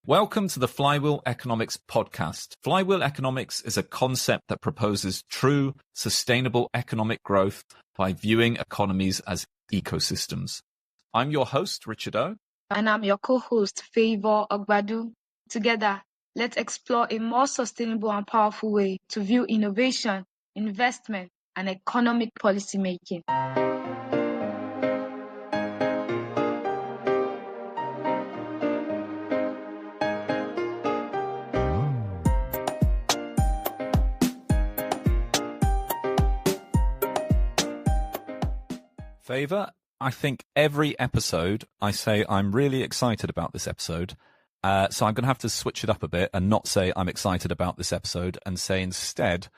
Welcome to the Flywheel Economics podcast. Flywheel Economics is a concept that proposes true, sustainable economic growth by viewing economies as ecosystems. I'm your host, Richard O. And I'm your co-host, Favor Ogbadu. Together, let's explore a more sustainable and powerful way to view innovation, investment, and economic policymaking. Favor, I think every episode I say I'm really excited about this episode. So I'm going to have to switch it up a bit and not say I'm excited about this episode and say instead,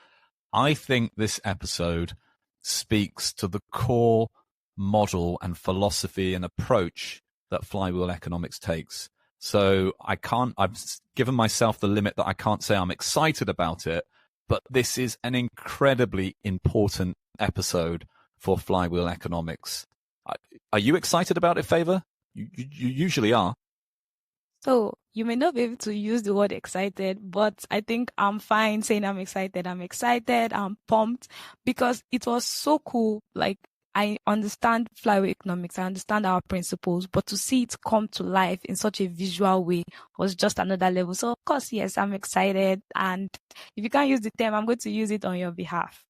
I think this episode speaks to the core model and philosophy and approach that Flywheel Economics takes. So I've given myself the limit that I can't say I'm excited about it, but this is an incredibly important episode for Flywheel Economics. Are you excited about it, Favor? You usually are. So you may not be able to use the word excited, but I think I'm fine saying I'm excited. I'm pumped because it was so cool. Like, I understand Flywheel Economics. I understand our principles, but to see it come to life in such a visual way was just another level. So of course, yes, I'm excited. And if you can't use the term, I'm going to use it on your behalf.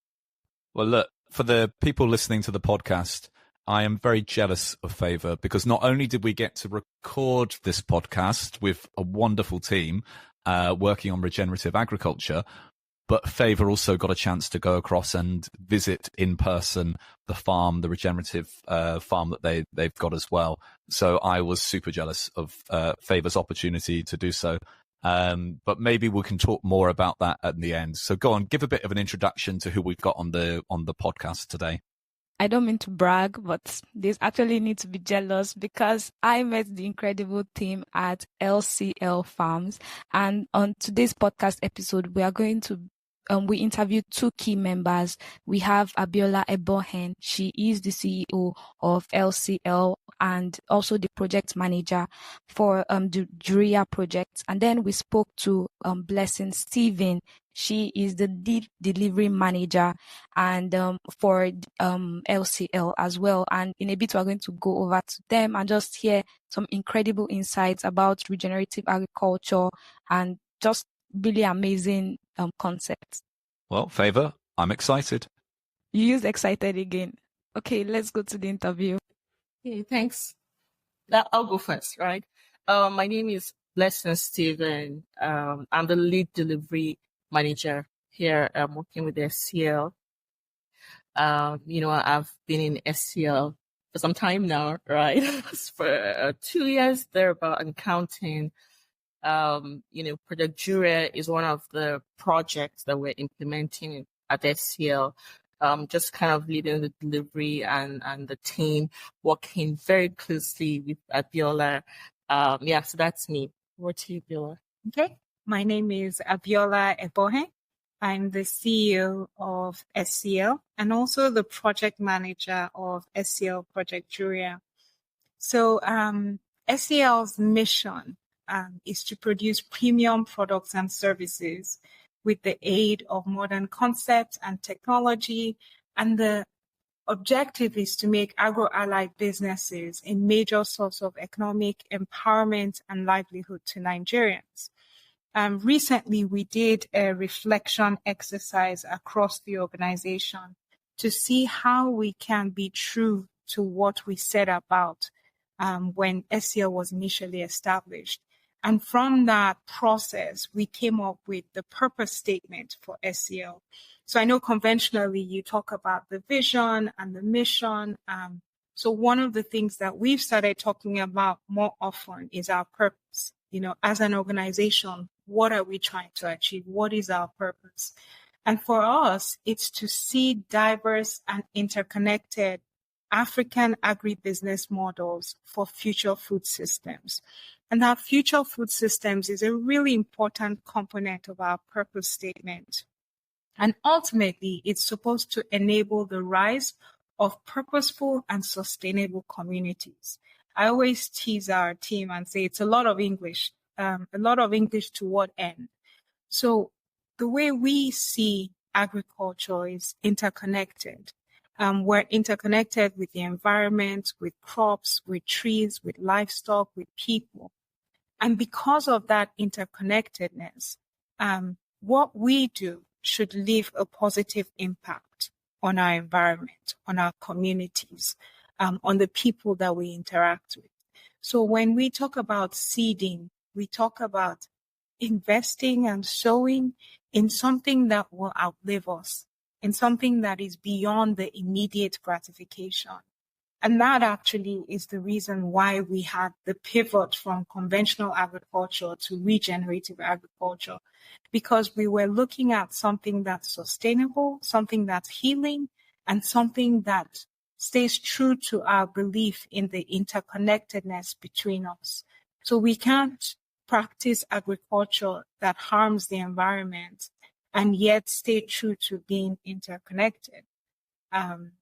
Well, look, for the people listening to the podcast, I am very jealous of Favor because not only did we get to record this podcast with a wonderful team working on regenerative agriculture, but Favor also got a chance to go across and visit in person the farm, the regenerative farm that they've got as well. So I was super jealous of Favor's opportunity to do so. But maybe we can talk more about that at the end. So go on, give a bit of an introduction to who we've got on the podcast today. I don't mean to brag, but there's actually need to be jealous because I met the incredible team at SCL Farms. And on today's podcast episode, we are going to we interviewed two key members. We have Abiola Ebohen. She is the CEO of SCL and also the project manager for the Juriya project. And then we spoke to Blessing Stephen. She is the delivery manager and for SCL as well. And in a bit, we're going to go over to them and just hear some incredible insights about regenerative agriculture and just really amazing concepts. Well, Favor, I'm excited. You used excited again. Okay, let's go to the interview. Okay, thanks. I'll go first, right? My name is Blessing Stephen. I'm the lead delivery manager here. I'm working with SCL. I've been in SCL for some time now, right? For 2 years thereabout and counting. Project Juriya is one of the projects that we're implementing at SCL. Just kind of leading the delivery and the team, working very closely with Abiola. So that's me. Over to you, Abiola. Okay. My name is Abiola Ebohen. I'm the CEO of SCL and also the project manager of SCL Project Juriya. So SCL's mission is to produce premium products and services with the aid of modern concepts and technology. And the objective is to make agro-allied businesses a major source of economic empowerment and livelihood to Nigerians. Recently, we did a reflection exercise across the organization to see how we can be true to what we set about when SCL was initially established. And from that process, we came up with the purpose statement for SCL. So I know conventionally you talk about the vision and the mission. So one of the things that we've started talking about more often is our purpose. As an organization, what are we trying to achieve? What is our purpose? And for us, it's to see diverse and interconnected African agribusiness models for future food systems. And that future food systems is a really important component of our purpose statement. And ultimately, it's supposed to enable the rise of purposeful and sustainable communities. I always tease our team and say it's a lot of English. a lot of English to what end? So the way we see agriculture is interconnected. We're interconnected with the environment, with crops, with trees, with livestock, with people. And because of that interconnectedness, what we do should leave a positive impact on our environment, on our communities, on the people that we interact with. So when we talk about seeding, we talk about investing and sowing in something that will outlive us, in something that is beyond the immediate gratification. And that actually is the reason why we had the pivot from conventional agriculture to regenerative agriculture, because we were looking at something that's sustainable, something that's healing, and something that stays true to our belief in the interconnectedness between us. So we can't practice agriculture that harms the environment and yet stay true to being interconnected.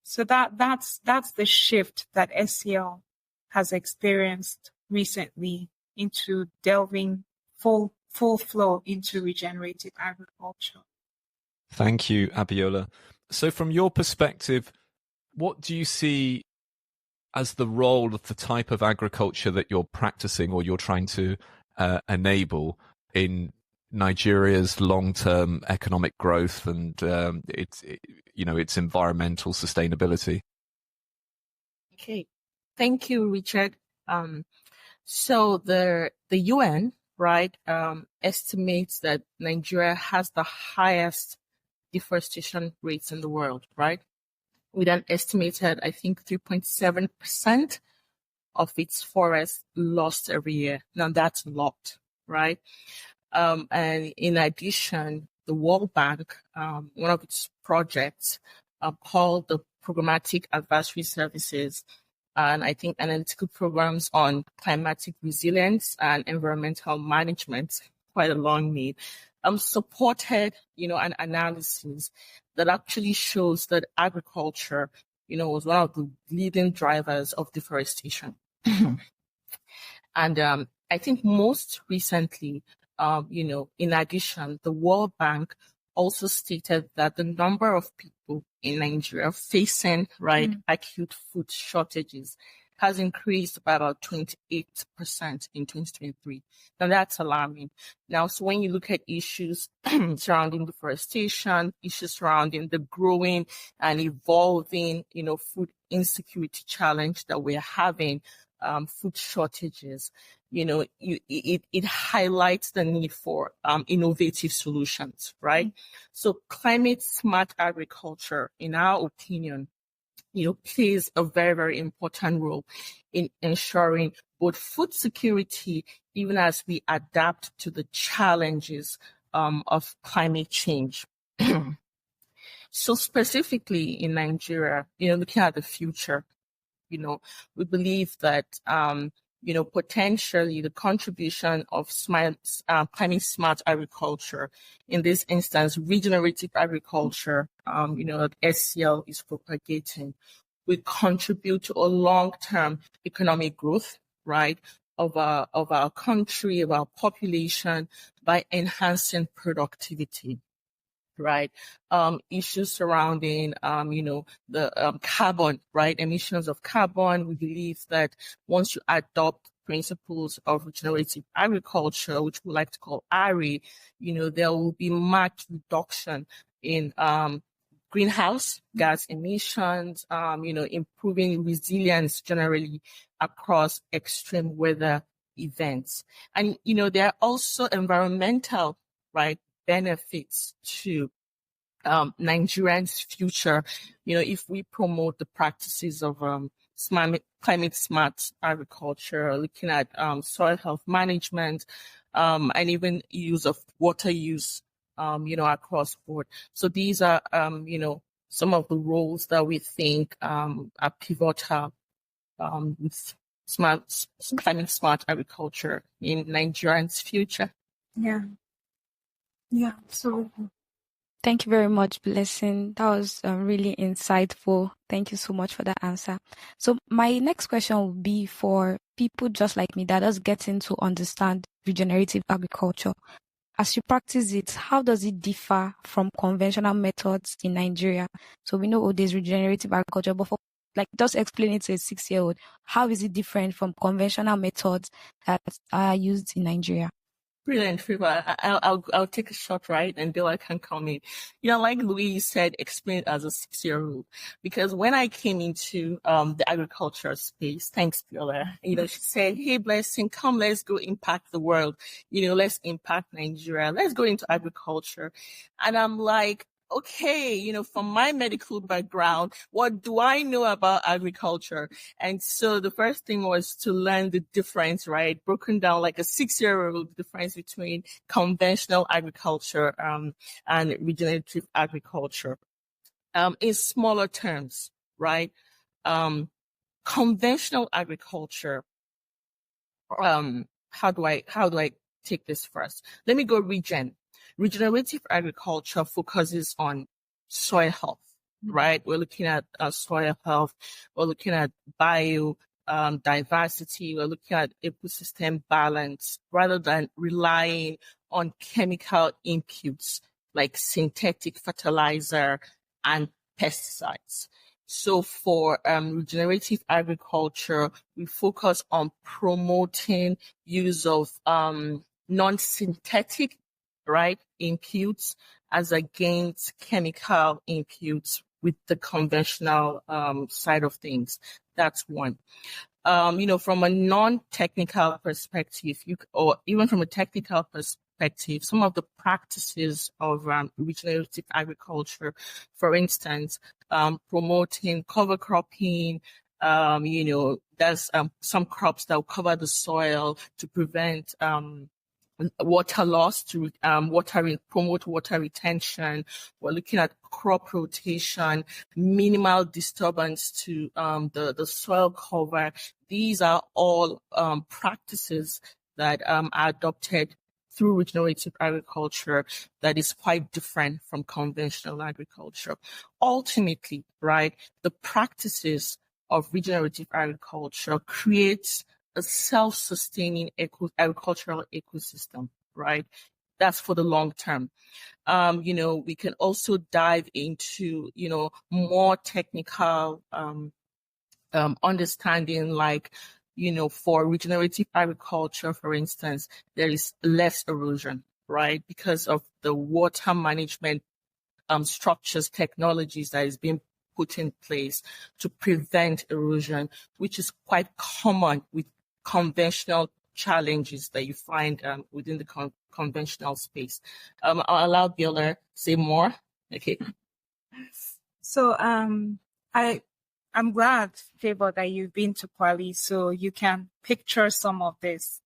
So that's the shift that SCL has experienced recently into delving full flow into regenerative agriculture. Thank you, Abiola. So from your perspective, what do you see as the role of the type of agriculture that you're practicing or you're trying to enable in Nigeria's long-term economic growth and its environmental sustainability? Okay, thank you, Richard. So the UN, right, estimates that Nigeria has the highest deforestation rates in the world, right? With an estimated, I think, 3.7% of its forests lost every year. Now that's a lot, right? And in addition, the World Bank, one of its projects called the Programmatic Advisory Services, and I think analytical programs on climatic resilience and environmental management, quite a long name, supported, an analysis that actually shows that agriculture, was one of the leading drivers of deforestation. And I think most recently, in addition, the World Bank also stated that the number of people in Nigeria facing acute food shortages has increased by about 28% in 2023. Now that's alarming. Now, so when you look at issues surrounding deforestation, issues surrounding the growing and evolving, food insecurity challenge that we're having, food shortages, it highlights the need for innovative solutions, right? So climate smart agriculture, in our opinion, plays a very, very important role in ensuring both food security, even as we adapt to the challenges of climate change. So specifically in Nigeria, looking at the future, we believe that, potentially the contribution of climate smart agriculture, in this instance, regenerative agriculture, that SCL is propagating, will contribute to a long-term economic growth, right, of our country, of our population, by enhancing productivity. Right. Issues surrounding, the carbon, right, emissions of carbon. We believe that once you adopt principles of regenerative agriculture, which we like to call RE, there will be marked reduction in greenhouse gas emissions, improving resilience generally across extreme weather events. And, there are also environmental, right, benefits to Nigerians' future, if we promote the practices of climate smart agriculture, looking at soil health management, and even use of water use, across board. So these are, some of the roles that we think are pivotal with climate smart agriculture in Nigerians' future. Yeah, absolutely. Thank you very much, Blessing. That was really insightful. Thank you so much for that answer. So my next question will be for people just like me that just getting to understand regenerative agriculture, as you practice it, how does it differ from conventional methods in Nigeria? So we know there's regenerative agriculture, but just explain it to a 6-year-old. How is it different from conventional methods that are used in Nigeria? Brilliant, Friva. I'll take a shot, right? And Billa can come in. Like the way you said, explain it as a 6-year-old. Because when I came into the agriculture space, thanks, Billa, she said, hey, Blessing, come, let's go impact the world. Let's impact Nigeria. Let's go into agriculture. And I'm like, okay, from my medical background, what do I know about agriculture? And so the first thing was to learn the difference, right? Broken down like a 6-year-old difference between conventional agriculture and regenerative agriculture. In smaller terms, right? Conventional agriculture, how do I take this first? Let me go regen. Regenerative agriculture focuses on soil health, right? We're looking at soil health. We're looking at diversity. We're looking at ecosystem balance rather than relying on chemical inputs like synthetic fertilizer and pesticides. So for regenerative agriculture, we focus on promoting use of non-synthetic, right, inputs as against chemical inputs with the conventional side of things. That's one. From a non-technical perspective, or even from a technical perspective, some of the practices of regenerative agriculture, for instance, promoting cover cropping, there's some crops that will cover the soil to prevent water loss, to promote water retention. We're looking at crop rotation, minimal disturbance to the soil cover. These are all practices that are adopted through regenerative agriculture that is quite different from conventional agriculture. Ultimately, right, the practices of regenerative agriculture creates a self-sustaining agricultural ecosystem, right? That's for the long term. We can also dive into, more technical understanding, like, for regenerative agriculture, for instance, there is less erosion, right? Because of the water management structures, technologies that is being put in place to prevent erosion, which is quite common with conventional challenges that you find within the conventional space. I'll allow Biola to say more. Okay. So I'm glad, Favor, that you've been to Kwali, so you can picture some of this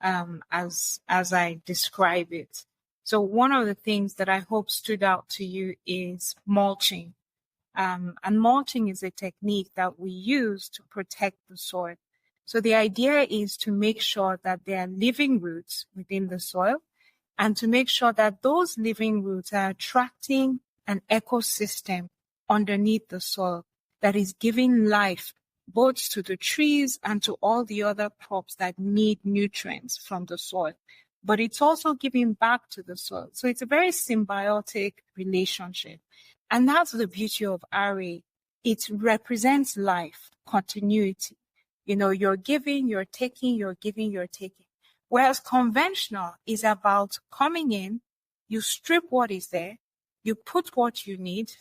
as I describe it. So one of the things that I hope stood out to you is mulching. And mulching is a technique that we use to protect the soil. So the idea is to make sure that there are living roots within the soil and to make sure that those living roots are attracting an ecosystem underneath the soil that is giving life both to the trees and to all the other crops that need nutrients from the soil. But it's also giving back to the soil. So it's a very symbiotic relationship. And that's the beauty of RA. It represents life, continuity. You're giving, you're taking, you're giving, you're taking. Whereas conventional is about coming in, you strip what is there, you put what you need,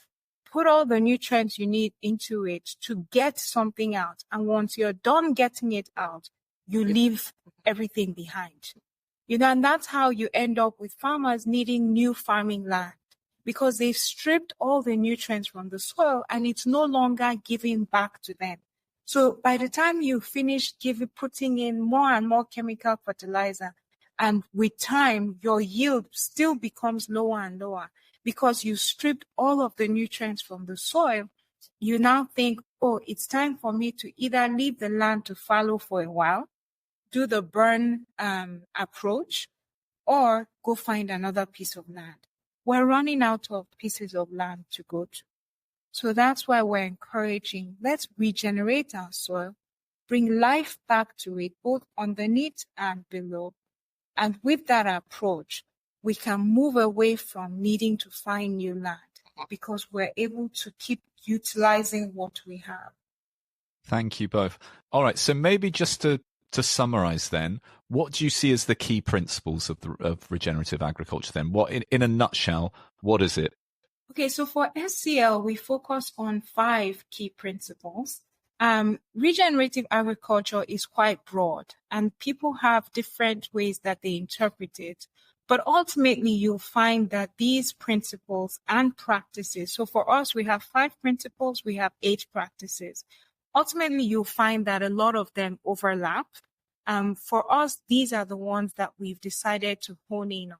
put all the nutrients you need into it to get something out. And once you're done getting it out, you leave everything behind. And that's how you end up with farmers needing new farming land because they've stripped all the nutrients from the soil and it's no longer giving back to them. So by the time you finish putting in more and more chemical fertilizer, and with time, your yield still becomes lower and lower because you stripped all of the nutrients from the soil, you now think, oh, it's time for me to either leave the land to fallow for a while, do the burn approach, or go find another piece of land. We're running out of pieces of land to go to. So that's why we're encouraging, let's regenerate our soil, bring life back to it, both underneath and below. And with that approach, we can move away from needing to find new land because we're able to keep utilizing what we have. Thank you both. All right, so maybe just to summarize then, what do you see as the key principles of regenerative agriculture then? What, in a nutshell, what is it? Okay, so for SCL, we focus on 5 key principles. Regenerative agriculture is quite broad, and people have different ways that they interpret it. But ultimately, you'll find that these principles and practices, so for us, we have 5 principles, we have 8 practices. Ultimately, you'll find that a lot of them overlap. For us, these are the ones that we've decided to hone in on.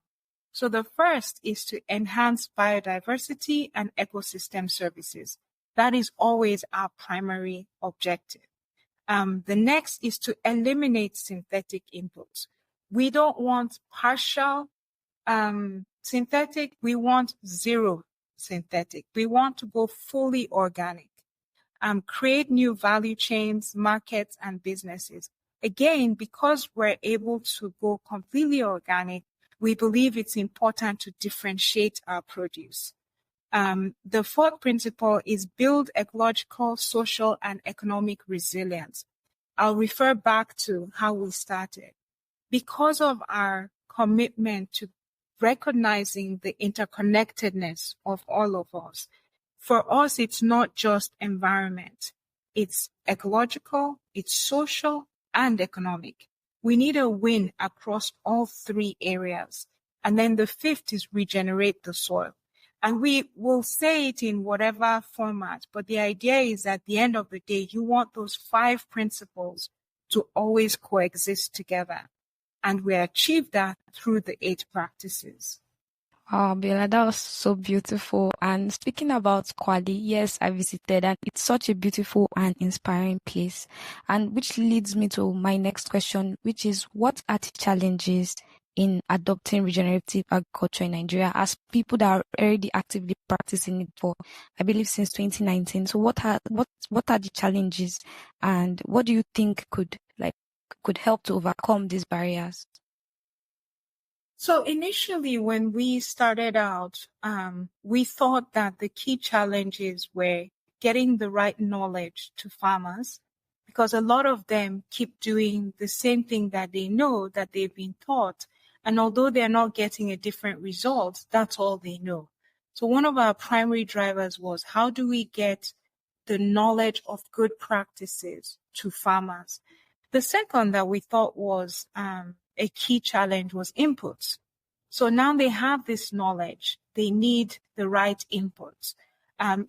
So the first is to enhance biodiversity and ecosystem services. That is always our primary objective. The next is to eliminate synthetic inputs. We don't want partial synthetic. We want zero synthetic. We want to go fully organic. Create new value chains, markets, and businesses. Again, because we're able to go completely organic, we believe it's important to differentiate our produce. The 4th principle is build ecological, social, and economic resilience. I'll refer back to how we started. Because of our commitment to recognizing the interconnectedness of all of us, for us, it's not just environment. It's ecological, it's social, and economic. We need a win across all 3 areas. And then the 5th is regenerate the soil. And we will say it in whatever format, but the idea is at the end of the day, you want those 5 principles to always coexist together. And we achieve that through the 8 practices. Oh, Abiola, that was so beautiful. And speaking about Kwali, yes, I visited, and it's such a beautiful and inspiring place. And which leads me to my next question, which is, what are the challenges in adopting regenerative agriculture in Nigeria as people that are already actively practicing it for, I believe, since 2019? So what are the challenges, and what do you think could help to overcome these barriers? So initially, when we started out, we thought that the key challenges were getting the right knowledge to farmers, because a lot of them keep doing the same thing that they know, that they've been taught. And although they're not getting a different result, that's all they know. So one of our primary drivers was, how do we get the knowledge of good practices to farmers? The second that we thought was a key challenge was inputs. So now they have this knowledge. They need the right inputs.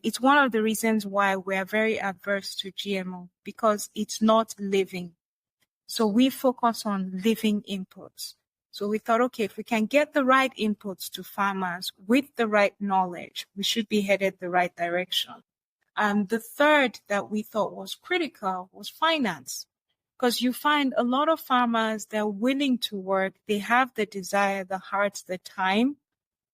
It's one of the reasons why we're very adverse to GMO, because it's not living. So we focus on living inputs. So we thought, okay, if we can get the right inputs to farmers with the right knowledge, we should be headed the right direction. The third that we thought was critical was finance. Because you find a lot of farmers, they're willing to work, they have the desire, the heart, the time,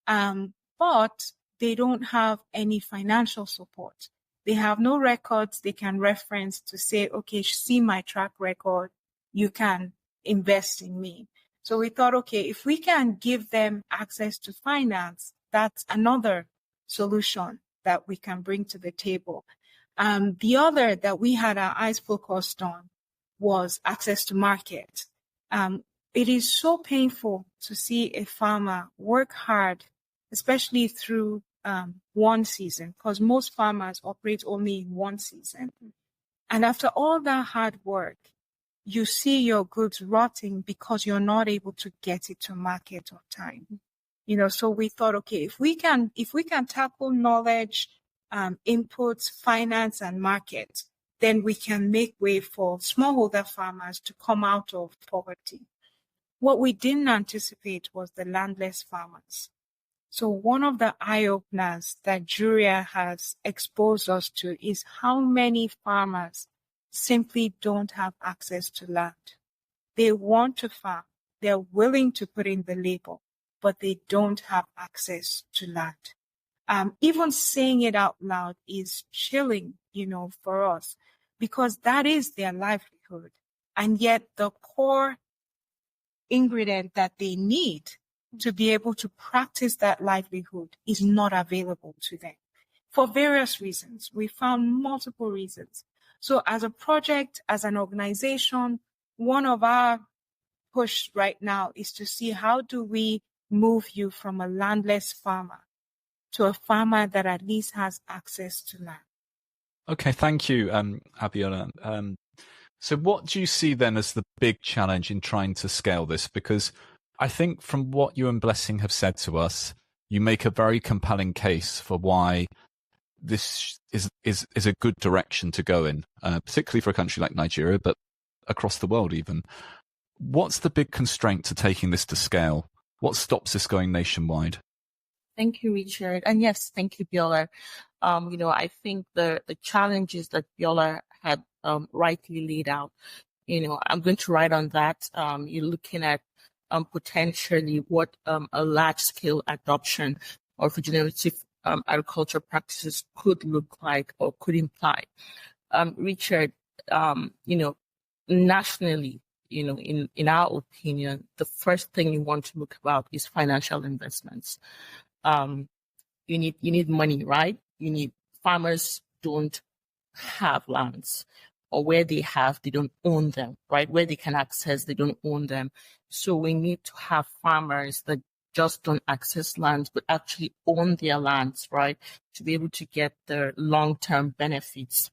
but they don't have any financial support. They have no records they can reference to say, okay, see my track record, you can invest in me. So we thought, okay, if we can give them access to finance, that's another solution that we can bring to the table. The other that we had our eyes focused on was access to market. It is so painful to see a farmer work hard, especially through one season, because most farmers operate only in one season. And after all that hard work, you see your goods rotting because you're not able to get it to market on time. So we thought, okay, if we can tackle knowledge, inputs, finance, and market, then we can make way for smallholder farmers to come out of poverty. What we didn't anticipate was the landless farmers. So one of the eye-openers that Juriya has exposed us to is how many farmers simply don't have access to land. They want to farm, they're willing to put in the labor, but they don't have access to land. Even saying it out loud is chilling, for us, because that is their livelihood. livelihood. And yet the core ingredient that they need to be able to practice that livelihood is not available to them for various reasons. We found multiple reasons. So as a project, as an organization, one of our push right now is to see how do we move you from a landless farmer to a farmer that at least has access to land. Okay, thank you, Abiola. So what do you see then as the big challenge in trying to scale this? Because I think from what you and Blessing have said to us, you make a very compelling case for why this is a good direction to go in, particularly for a country like Nigeria, but across the world even. What's the big constraint to taking this to scale? What stops this going nationwide? Thank you, Richard. And yes, thank you, Biola. I think the challenges that Biola had rightly laid out, I'm going to write on that. You're looking at potentially what a large-scale adoption of regenerative agriculture practices could look like or could imply. Richard, nationally, in our opinion, the first thing you want to look about is financial investments. You need money, right? Farmers don't have lands, or where they have, they don't own them, right? Where they can access, they don't own them. So we need to have farmers that just don't access lands, but actually own their lands, right? To be able to get the long-term benefits,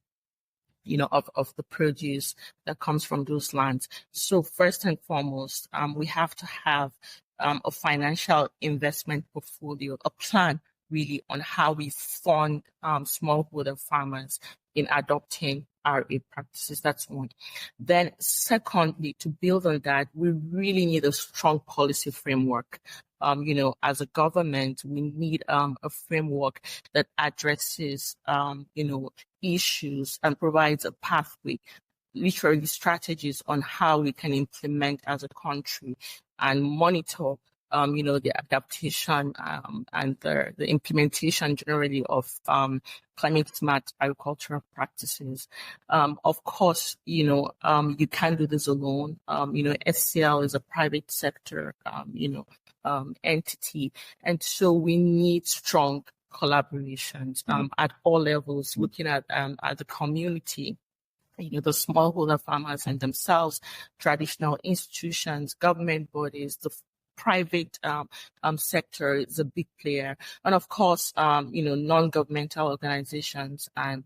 of the produce that comes from those lands. So first and foremost, we have to have a financial investment portfolio, a plan really on how we fund smallholder farmers in adopting RA practices. That's one. Then secondly, to build on that, we really need a strong policy framework. As a government, we need a framework that addresses, issues and provides a pathway, literally strategies on how we can implement as a country and monitor the adaptation and the implementation generally of climate smart agricultural practices. Of course, you can't do this alone. SCL is a private sector, entity. And so we need strong collaborations at all levels, looking at the community, the smallholder farmers and themselves, traditional institutions, government bodies, the private sector is a big player, and of course, non-governmental organizations and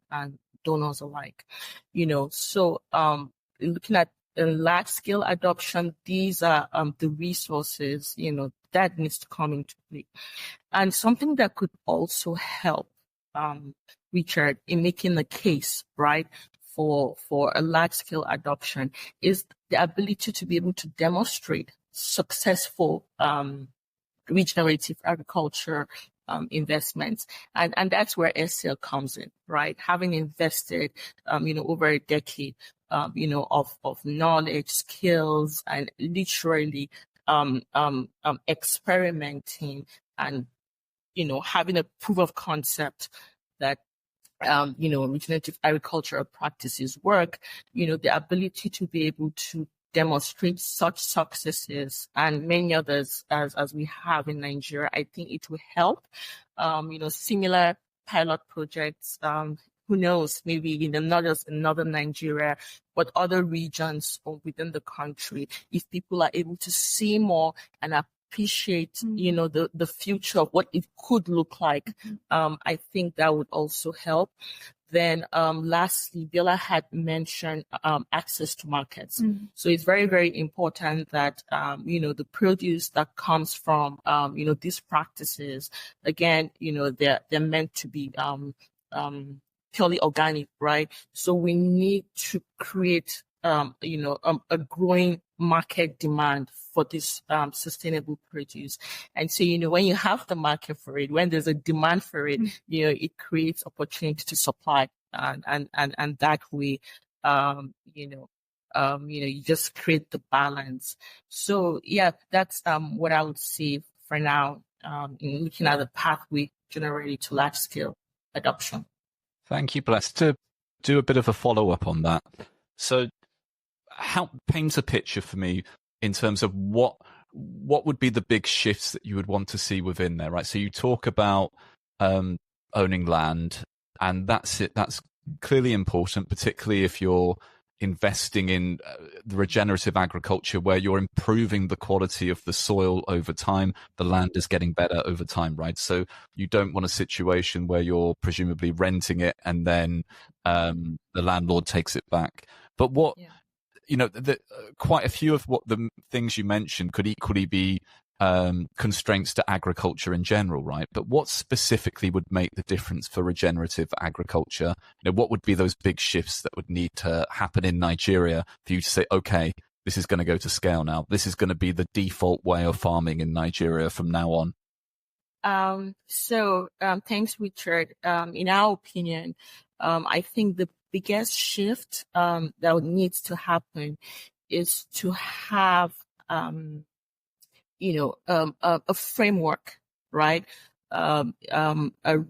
donors alike. So looking at a large-scale adoption, these are the resources, that needs to come into play. And something that could also help, Richard, in making the case, right, for a large-scale adoption is the ability to be able to demonstrate successful regenerative agriculture investments. And that's where SCL comes in, right? Having invested, over a decade, of knowledge, skills, and literally experimenting and, having a proof of concept that regenerative agricultural practices work, the ability to be able to demonstrate such successes and many others as we have in Nigeria, I think it will help. Similar pilot projects, who knows, maybe not just in northern Nigeria, but other regions or within the country, if people are able to see more and appreciate, the future of what it could look like, I think that would also help. Then lastly, Biola had mentioned access to markets. So it's very, very important that, the produce that comes from, these practices, again, they're meant to be purely organic, right? So we need to create, a growing market demand for this sustainable produce. And so, when you have the market for it, when there's a demand for it, it creates opportunity to supply. And that way, you just create the balance. So, yeah, that's what I would say for now, in looking at the pathway generally to large scale adoption. Thank you, Bless. To do a bit of a follow-up on that. So paint a picture for me in terms of what would be the big shifts that you would want to see within there, right? So you talk about owning land, and that's it. That's clearly important, particularly if you're investing in the regenerative agriculture, where you're improving the quality of the soil over time. The land is getting better over time, right? So you don't want a situation where you're presumably renting it and then the landlord takes it back. But what, quite a few of what the things you mentioned could equally be constraints to agriculture in general, right? But what specifically would make the difference for regenerative agriculture? What would be those big shifts that would need to happen in Nigeria for you to say, okay, this is going to go to scale now. This is going to be the default way of farming in Nigeria from now on. Thanks, Richard. In our opinion, I think the biggest shift that needs to happen is to have a framework, right? A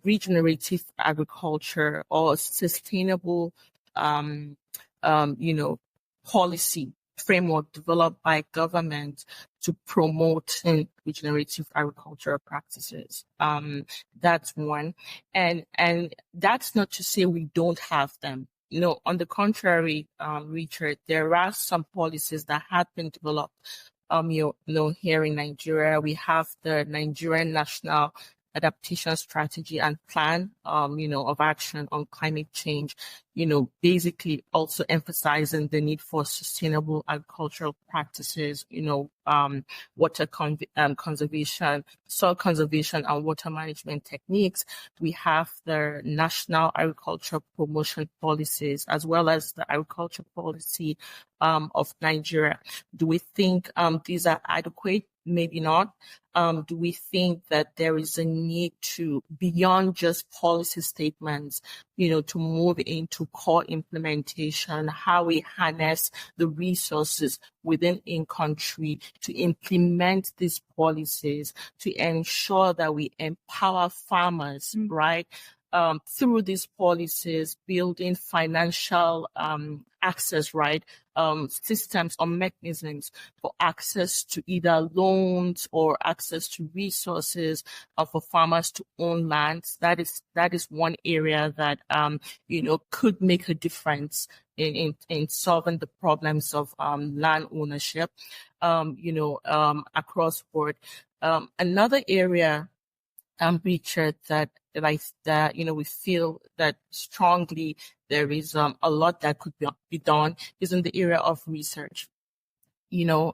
regenerative agriculture or sustainable, policy framework developed by government to promote regenerative agricultural practices. That's one. And that's not to say we don't have them. On the contrary, Richard, there are some policies that have been developed. Here in Nigeria, we have the Nigerian National Adaptation Strategy and Plan, of action on climate change, basically also emphasizing the need for sustainable agricultural practices, water conservation, soil conservation, and water management techniques. We have the National Agriculture Promotion Policies, as well as the Agriculture Policy of Nigeria. Do we think these are adequate? Maybe not. Do we think that there is a need to, beyond just policy statements, to move into core implementation, how we harness the resources within a country to implement these policies, to ensure that we empower farmers, right? Through these policies, building financial access, right? Systems or mechanisms for access to either loans or access to resources for farmers to own lands. That is one area that could make a difference in solving the problems of land ownership across board. Another area, Richard, that we feel that strongly there is a lot that could be done is in the area of research. So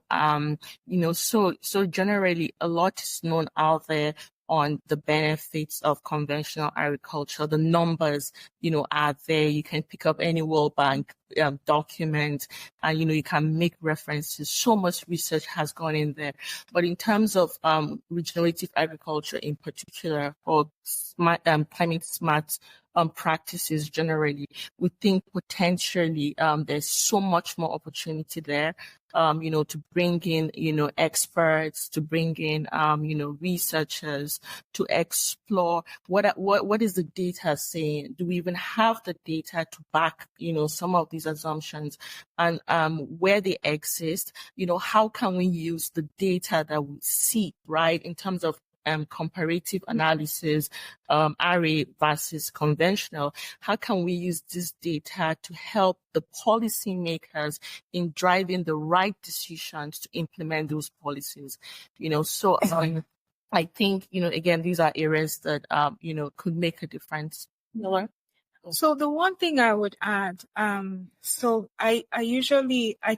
generally a lot is known out there on the benefits of conventional agriculture. The numbers, are there. You can pick up any World Bank document and, you can make references. So much research has gone in there. But in terms of regenerative agriculture in particular, or smart, climate smart practices generally, we think potentially there's so much more opportunity there, to bring in, experts, to bring in, researchers, to explore what is the data saying? Do we even have the data to back, some of these assumptions, and where they exist? How can we use the data that we see, right, in terms of comparative analysis, RA versus conventional? How can we use this data to help the policymakers in driving the right decisions to implement those policies? So I think, again, these are areas that, could make a difference. Miller? So the one thing I would add, so I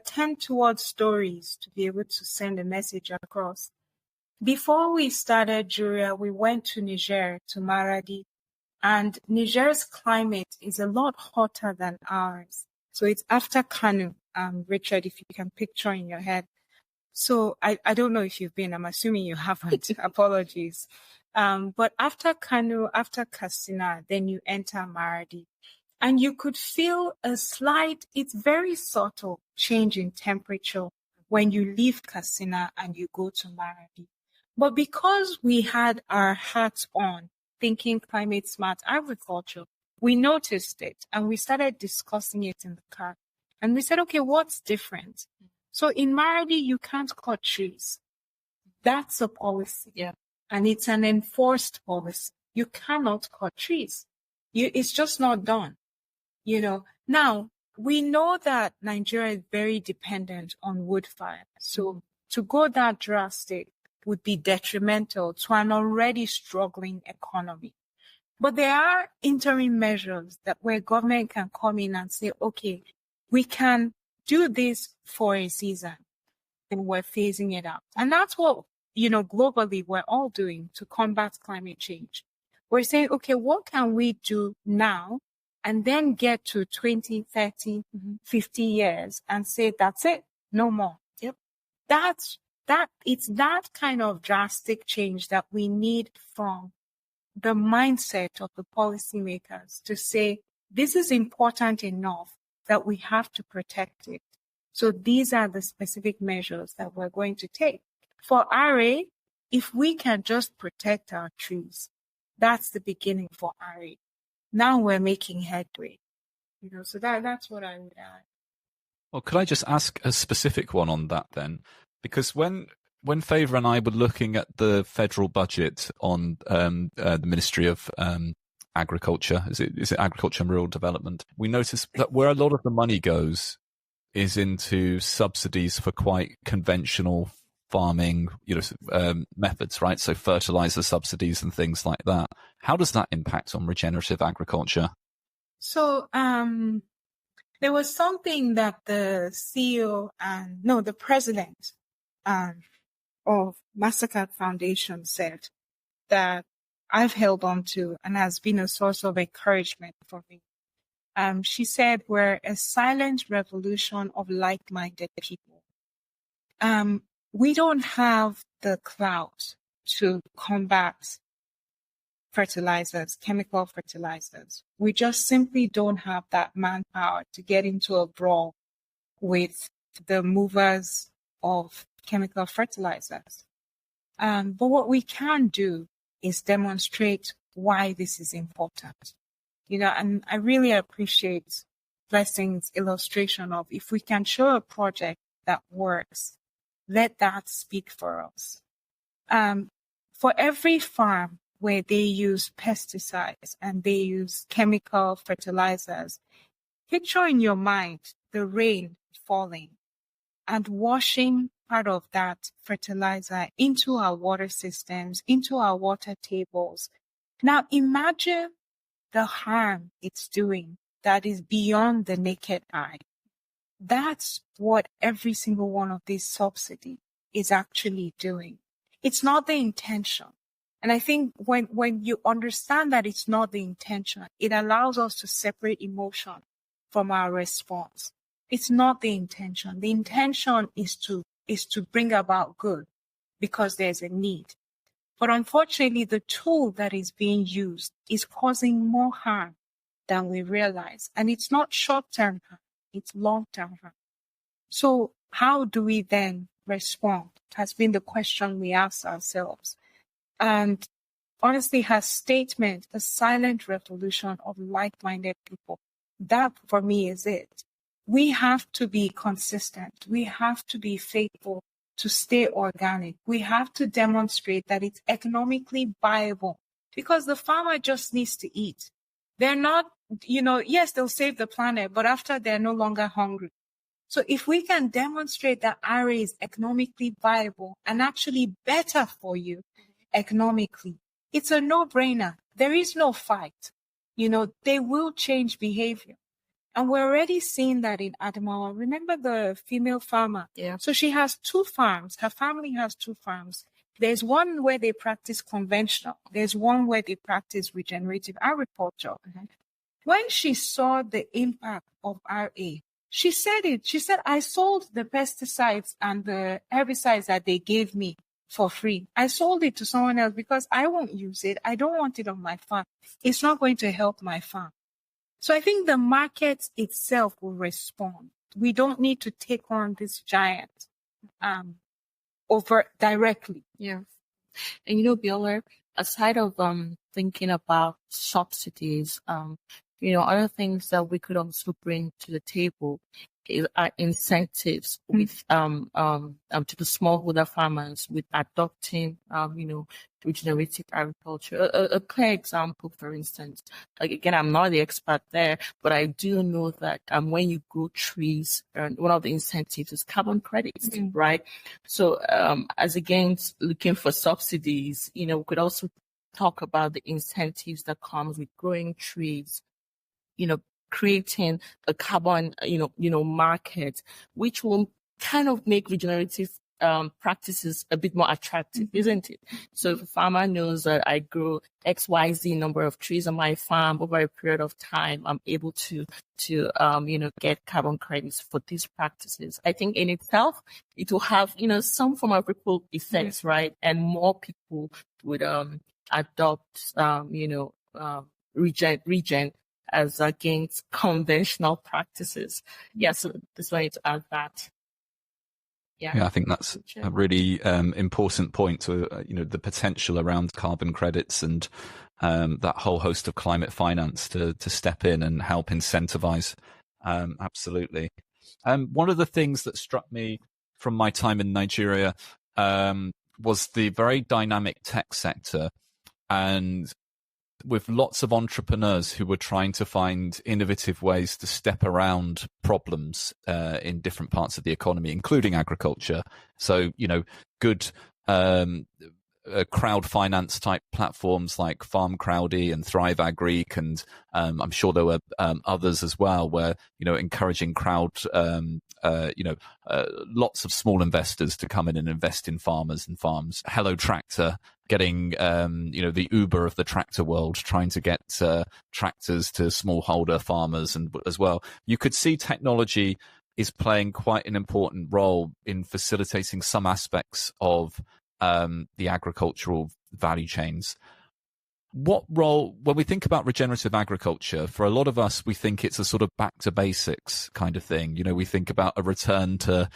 tend towards stories to be able to send a message across. Before we started Juriya, we went to Niger, to Maradi, and Niger's climate is a lot hotter than ours. So it's after Kano, Richard, if you can picture in your head. So I don't know if you've been, I'm assuming you haven't, apologies. But after Kano, after Katsina, then you enter Maradi. And you could feel a slight, it's very subtle change in temperature when you leave Katsina and you go to Maradi. But because we had our hats on, thinking climate smart agriculture, we noticed it and we started discussing it in the car. And we said, okay, what's different? So in Maradi, you can't cut trees. That's a policy. Yeah. And it's an enforced policy. You cannot cut trees. It's just not done. Now, we know that Nigeria is very dependent on wood fire. So to go that drastic would be detrimental to an already struggling economy. But there are interim measures where government can come in and say, okay, we can do this for a season and we're phasing it out. And that's what, globally we're all doing to combat climate change. We're saying, okay, what can we do now and then get to 20, 30, 50 years and say, that's it, no more. Yep. It's that kind of drastic change that we need from the mindset of the policymakers to say, this is important enough that we have to protect it. So these are the specific measures that we're going to take. For RA, if we can just protect our trees, that's the beginning for RA. Now we're making headway. So that's what I would add. Well, could I just ask a specific one on that then? Because when Favour and I were looking at the federal budget on the Ministry of Agriculture, is it Agriculture and Rural Development, we noticed that where a lot of the money goes is into subsidies for quite conventional farming, methods, right? So fertilizer subsidies and things like that. How does that impact on regenerative agriculture? So there was something that the the president of Mastercard Foundation said that I've held on to and has been a source of encouragement for me. She said, we're a silent revolution of like-minded people. We don't have the clout to combat fertilizers, chemical fertilizers. We just simply don't have that manpower to get into a brawl with the movers of chemical fertilizers. But what we can do is demonstrate why this is important. And I really appreciate Blessing's illustration of if we can show a project that works, let that speak for us. For every farm where they use pesticides and they use chemical fertilizers, picture in your mind the rain falling and washing part of that fertilizer into our water systems, into our water tables. Now imagine the harm it's doing that is beyond the naked eye. That's what every single one of these subsidies is actually doing. It's not the intention. And I think when you understand that it's not the intention, it allows us to separate emotion from our response. It's not the intention. The intention is to bring about good because there's a need. But unfortunately, the tool that is being used is causing more harm than we realize. And it's not short-term harm, it's long-term harm. So how do we then respond has been the question we ask ourselves. And honestly, her statement, a silent revolution of like-minded people, that for me is it. We have to be consistent. We have to be faithful to stay organic. We have to demonstrate that it's economically viable because the farmer just needs to eat. They're not, yes, they'll save the planet, but after they're no longer hungry. So if we can demonstrate that RA is economically viable and actually better for you economically, it's a no-brainer. There is no fight. They will change behavior. And we're already seeing that in Adamawa. Remember the female farmer? Yeah. So she has 2 farms. Her family has 2 farms. There's one where they practice conventional. There's one where they practice regenerative agriculture. Mm-hmm. When she saw the impact of RA, she said it. She said, I sold the pesticides and the herbicides that they gave me for free. I sold it to someone else because I won't use it. I don't want it on my farm. It's not going to help my farm. So I think the market itself will respond. We don't need to take on this giant over directly. Yeah. And Abiola, aside of thinking about subsidies, other things that we could also bring to the table are incentives with to the smallholder farmers with adopting regenerative agriculture. A clear example, for instance, like, again, I'm not the expert there, but I do know that when you grow trees, one of the incentives is carbon credits, right? So as against looking for subsidies, we could also talk about the incentives that comes with growing trees, creating a carbon, market, which will kind of make regenerative practices a bit more attractive, isn't it? So if a farmer knows that I grow XYZ number of trees on my farm over a period of time, I'm able to get carbon credits for these practices. I think in itself, it will have, some form of ripple effects, right? And more people would adopt, regen as against conventional practices. Yeah, so just wanted to add that. Yeah, I think that's a really important point to, the potential around carbon credits and that whole host of climate finance to step in and help incentivize. Absolutely. One of the things that struck me from my time in Nigeria was the very dynamic tech sector, and with lots of entrepreneurs who were trying to find innovative ways to step around problems in different parts of the economy, including agriculture. So, good crowd finance type platforms like FarmCrowdy and Thrive Agric, and I'm sure there were others as well, where encouraging lots of small investors to come in and invest in farmers and farms. Hello Tractor, getting the Uber of the tractor world, trying to get tractors to smallholder farmers, and as well, you could see technology is playing quite an important role in facilitating some aspects of the agricultural value chains. What role, when we think about regenerative agriculture, for a lot of us, we think it's a sort of back to basics kind of thing. We think about a return to,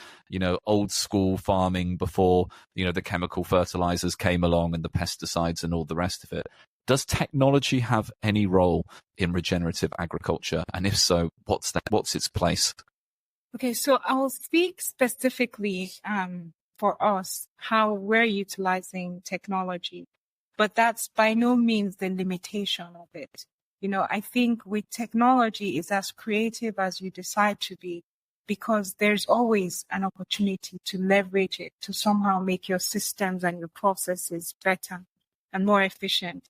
old school farming before, the chemical fertilizers came along and the pesticides and all the rest of it. Does technology have any role in regenerative agriculture? And if so, what's its place? Okay, so I'll speak specifically for us, how we're utilizing technology. But that's by no means the limitation of it. I think with technology, it's as creative as you decide to be, because there's always an opportunity to leverage it to somehow make your systems and your processes better and more efficient.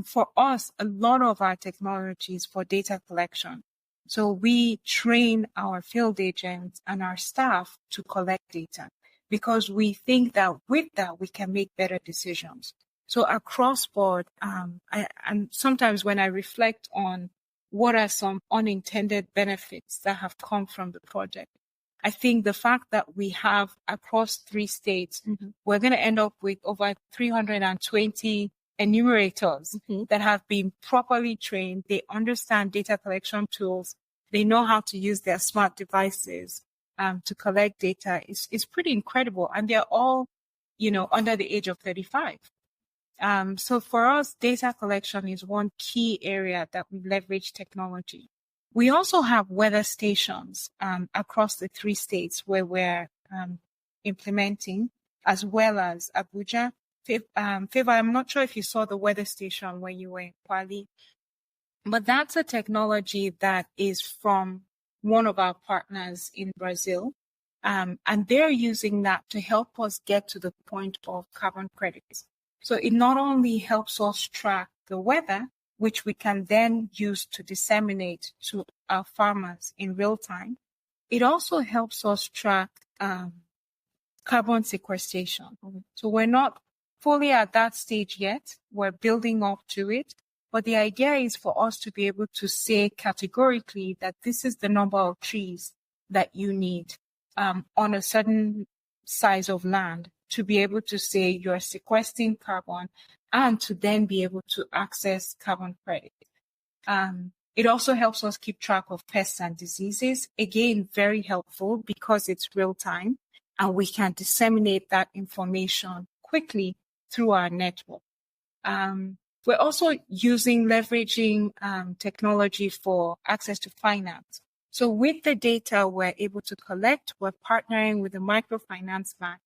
For us, a lot of our technology is for data collection. So we train our field agents and our staff to collect data, because we think that with that, we can make better decisions. So across board, and sometimes when I reflect on what are some unintended benefits that have come from the project, I think the fact that we have across 3 states, we're going to end up with over 320 enumerators that have been properly trained. They understand data collection tools. They know how to use their smart devices to collect data. It's pretty incredible. And they're all, under the age of 35. So for us, data collection is one key area that we leverage technology. We also have weather stations across the 3 states where we're implementing, as well as Abuja. Favor, I'm not sure if you saw the weather station when you were in Kwali, but that's a technology that is from one of our partners in Brazil. And they're using that to help us get to the point of carbon credits. So it not only helps us track the weather, which we can then use to disseminate to our farmers in real time, it also helps us track carbon sequestration. So we're not fully at that stage yet. We're building up to it. But the idea is for us to be able to say categorically that this is the number of trees that you need on a certain size of land, to be able to say you're sequestering carbon and to then be able to access carbon credit. It also helps us keep track of pests and diseases. Again, very helpful because it's real time and we can disseminate that information quickly through our network. We're also leveraging technology for access to finance. So with the data we're able to collect, we're partnering with a microfinance bank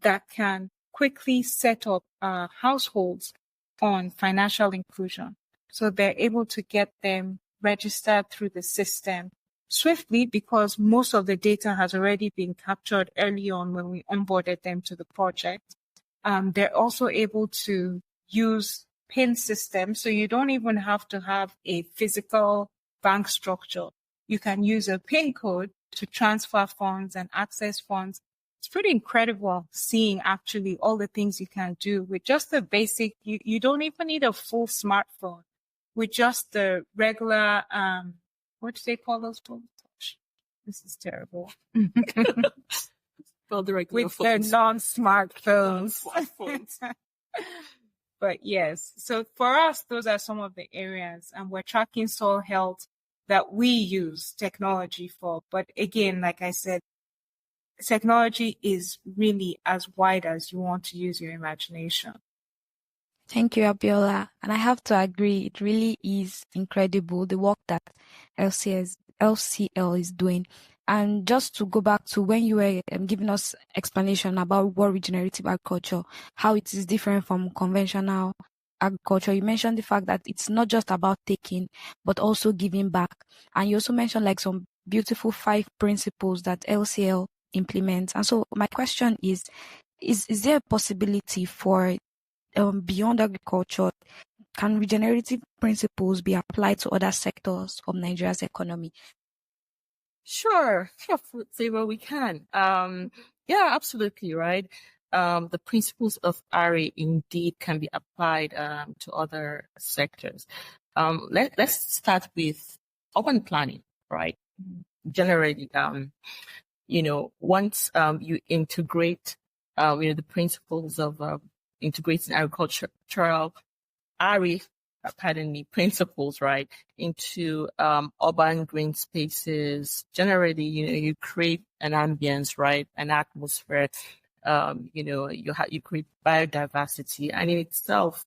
that can quickly set up households on financial inclusion. So they're able to get them registered through the system swiftly because most of the data has already been captured early on when we onboarded them to the project. They're also able to use PIN systems, so you don't even have to have a physical bank structure. You can use a PIN code to transfer funds and access funds. It's pretty incredible seeing actually all the things you can do with just the basic, you don't even need a full smartphone. With just the regular, what do they call those phones? This is terrible. Well, the regular With phones. their non-smartphones. But yes, so for us, those are some of the areas, and we're tracking soil health that we use technology for. But again, like I said, technology is really as wide as you want to use your imagination. Thank you, Abiola. And I have to agree, it really is incredible, the work that LCL is doing. And just to go back to when you were giving us explanation about what regenerative agriculture, how it is different from conventional agriculture, you mentioned the fact that it's not just about taking, but also giving back. And you also mentioned like some beautiful 5 principles that LCL implements. And so my question is there a possibility for beyond agriculture, can regenerative principles be applied to other sectors of Nigeria's economy? Sure, Favor, we can. Yeah, absolutely, right. The principles of RA indeed can be applied to other sectors. Let's start with urban planning, right? Generally, once you integrate, the principles of integrating agricultural principles, right, into urban green spaces. Generally, you create an ambience, right, an atmosphere. You create biodiversity, and in itself,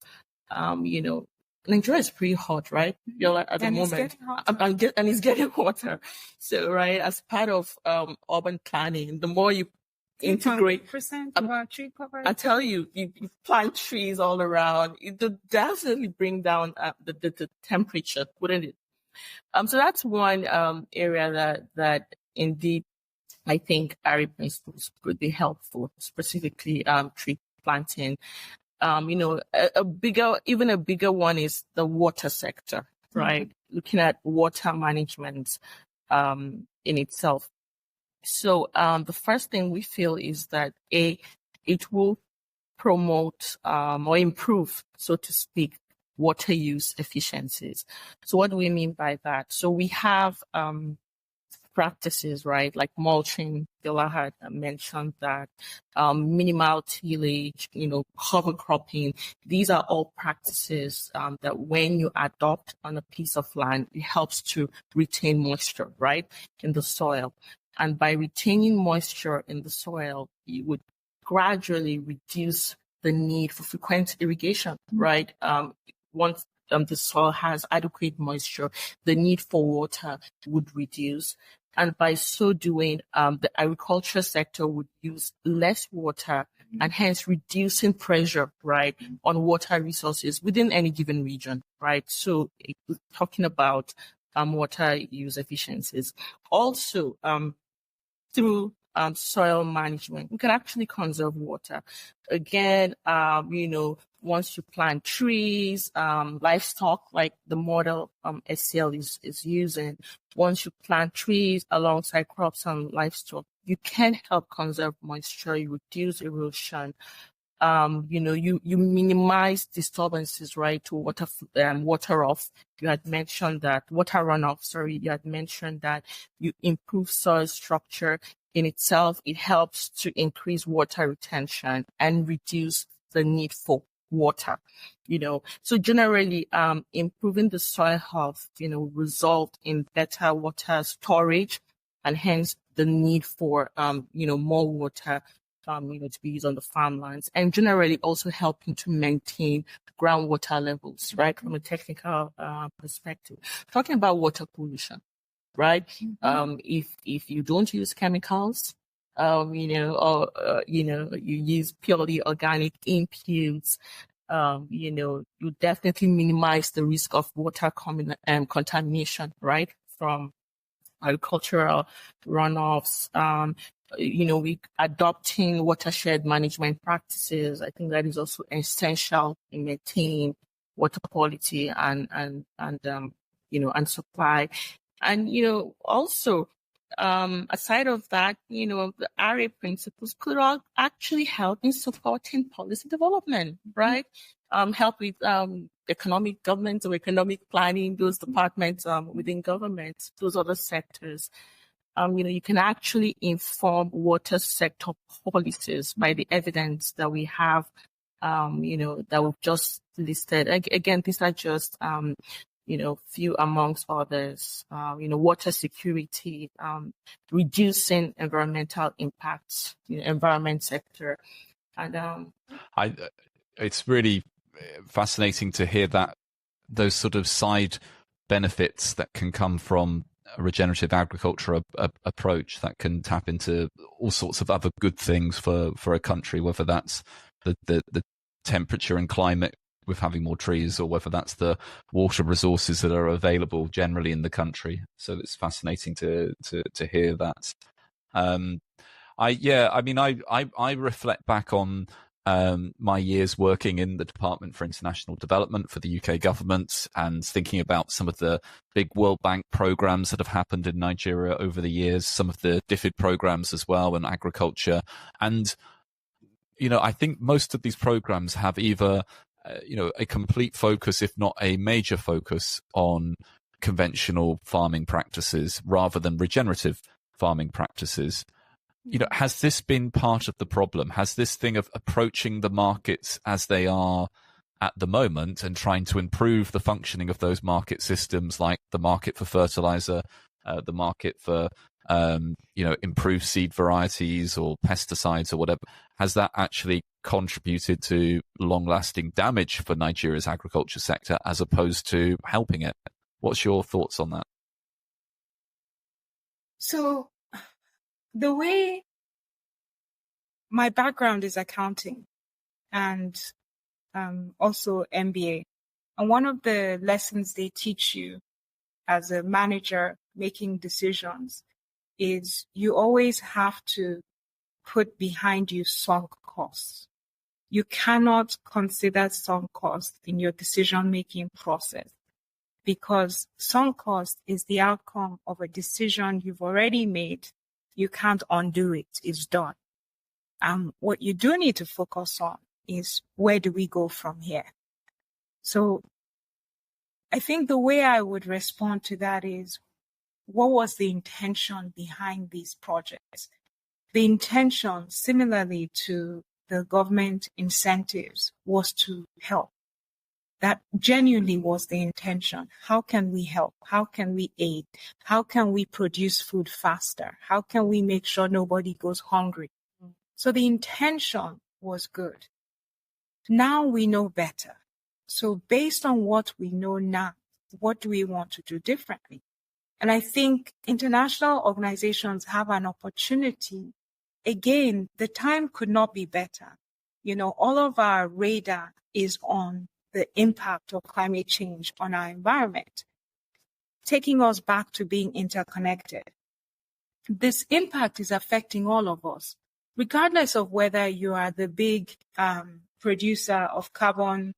Nigeria is pretty hot, right? At the moment, and it's getting hotter. So, right, as part of urban planning, the more you integrate tree cover. I tell you, you plant trees all around. It will definitely bring down the temperature, wouldn't it? So that's one area that indeed I think RA principles could be helpful, specifically tree planting. A bigger one is the water sector, right? Mm-hmm. Looking at water management in itself. So the first thing we feel is that it will promote or improve, so to speak, water use efficiencies. So what do we mean by that? So we have practices, right, like mulching. Bella had mentioned that, minimal tillage, cover cropping. These are all practices that when you adopt on a piece of land, it helps to retain moisture, right, in the soil. And by retaining moisture in the soil, you would gradually reduce the need for frequent irrigation, right? Once the soil has adequate moisture, the need for water would reduce. And by so doing, the agriculture sector would use less water and hence reducing pressure, right, on water resources within any given region, right? So talking about water use efficiencies. Also, through soil management, we can actually conserve water. Again, once you plant trees, livestock, like the model SCL is using, once you plant trees alongside crops and livestock, you can help conserve moisture, you reduce erosion. You minimize disturbances, right, to water runoff. You had mentioned that you improve soil structure. In itself, it helps to increase water retention and reduce the need for water. So generally, improving the soil health, result in better water storage and hence the need for, more water to be used on the farmlands, and generally also helping to maintain groundwater levels, right, from a technical perspective. Talking about water pollution, right? If you don't use chemicals, or you use purely organic inputs, you definitely minimize the risk of water contamination, right, from agricultural runoffs. We adopting watershed management practices. I think that is also essential in maintaining water quality and supply. And also, aside of that, the RA principles could all actually help in supporting policy development, right? Help with economic government or economic planning, those departments within government, those other sectors. You can actually inform water sector policies by the evidence that we have, that we've just listed. Again, these are just, few amongst others. Water security, reducing environmental impacts, environment sector. And it's really fascinating to hear that those sort of side benefits that can come from a regenerative agriculture approach that can tap into all sorts of other good things for a country, whether that's the temperature and climate with having more trees, or whether that's the water resources that are available generally in the country. So it's fascinating to hear that. I reflect back on my years working in the Department for International Development for the UK government, and thinking about some of the big World Bank programs that have happened in Nigeria over the years, some of the DFID programs as well, and agriculture. And, I think most of these programs have either, a complete focus, if not a major focus, on conventional farming practices rather than regenerative farming practices. Has this been part of the problem? Has this thing of approaching the markets as they are at the moment and trying to improve the functioning of those market systems, like the market for fertilizer, the market for, improved seed varieties or pesticides or whatever, has that actually contributed to long-lasting damage for Nigeria's agriculture sector as opposed to helping it? What's your thoughts on that? So, the way my background is accounting and also MBA. And one of the lessons they teach you as a manager making decisions is you always have to put behind you sunk costs. You cannot consider sunk costs in your decision-making process, because sunk cost is the outcome of a decision you've already made. You can't undo it. It's done. What you do need to focus on is, where do we go from here? So I think the way I would respond to that is, what was the intention behind these projects? The intention, similarly to the government incentives, was to help. That genuinely was the intention. How can we help? How can we aid? How can we produce food faster? How can we make sure nobody goes hungry? So the intention was good. Now we know better. So based on what we know now, what do we want to do differently? And I think international organizations have an opportunity. Again, the time could not be better. All of our radar is on the impact of climate change on our environment, taking us back to being interconnected. This impact is affecting all of us, regardless of whether you are the big producer of carbon,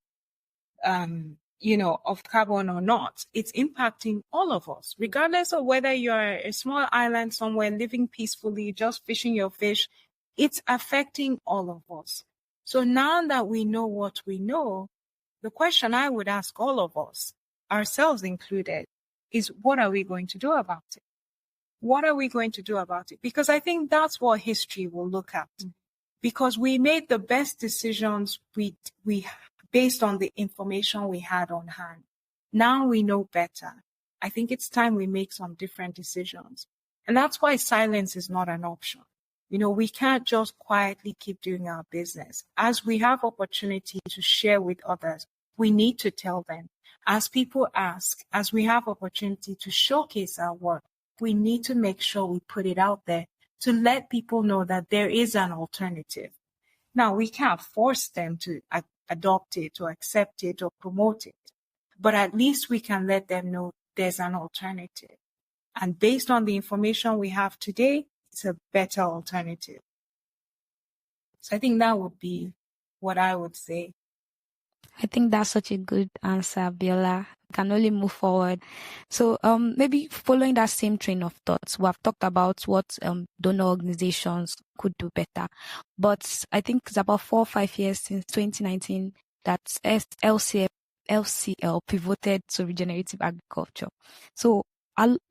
of carbon or not. It's impacting all of us, regardless of whether you are a small island somewhere living peacefully, just fishing your fish. It's affecting all of us. So now that we know what we know, the question I would ask all of us, ourselves included, is, what are we going to do about it? What are we going to do about it? Because I think that's what history will look at. Because we made the best decisions we based on the information we had on hand. Now we know better. I think it's time we make some different decisions. And that's why silence is not an option. We can't just quietly keep doing our business. As we have opportunity to share with others, we need to tell them. As people ask, as we have opportunity to showcase our work, we need to make sure we put it out there to let people know that there is an alternative. Now, we can't force them to adopt it or accept it or promote it, but at least we can let them know there's an alternative. And based on the information we have today, it's a better alternative. So I think that would be what I would say. I think that's such a good answer, Abiola. We can only move forward. So maybe following that same train of thoughts, we have talked about what donor organizations could do better. But I think it's about 4 or 5 years since 2019 that LCL pivoted to regenerative agriculture. So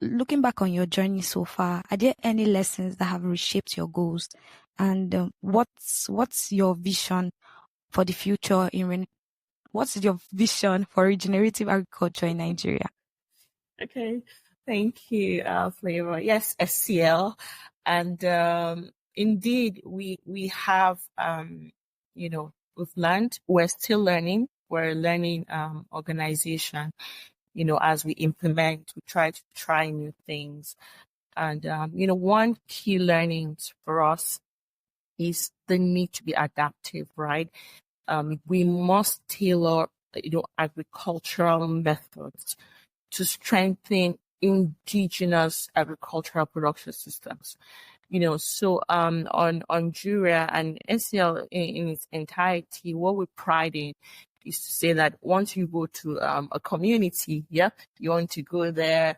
looking back on your journey so far, are there any lessons that have reshaped your goals? And what's your vision for the future what's your vision for regenerative agriculture in Nigeria? Okay, thank you, Flavor. Yes, SCL, and indeed, we have, we've learned. We're still learning. We're a learning organization. As we implement, we try new things, and one key learnings for us is the need to be adaptive, right? We must tailor, agricultural methods to strengthen indigenous agricultural production systems. So on Juriya and SCL in its entirety, what we pride in is to say that once you go to a community, you want to go there.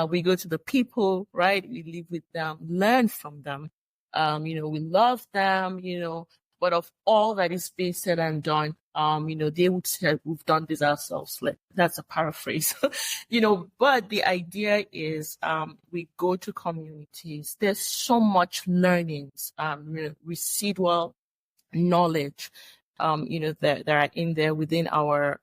We go to the people, right? We live with them, learn from them. We love them, but of all that is being said and done, they would say we've done this ourselves. That's a paraphrase, but the idea is, we go to communities. There's so much learnings, residual knowledge, that are in there within our,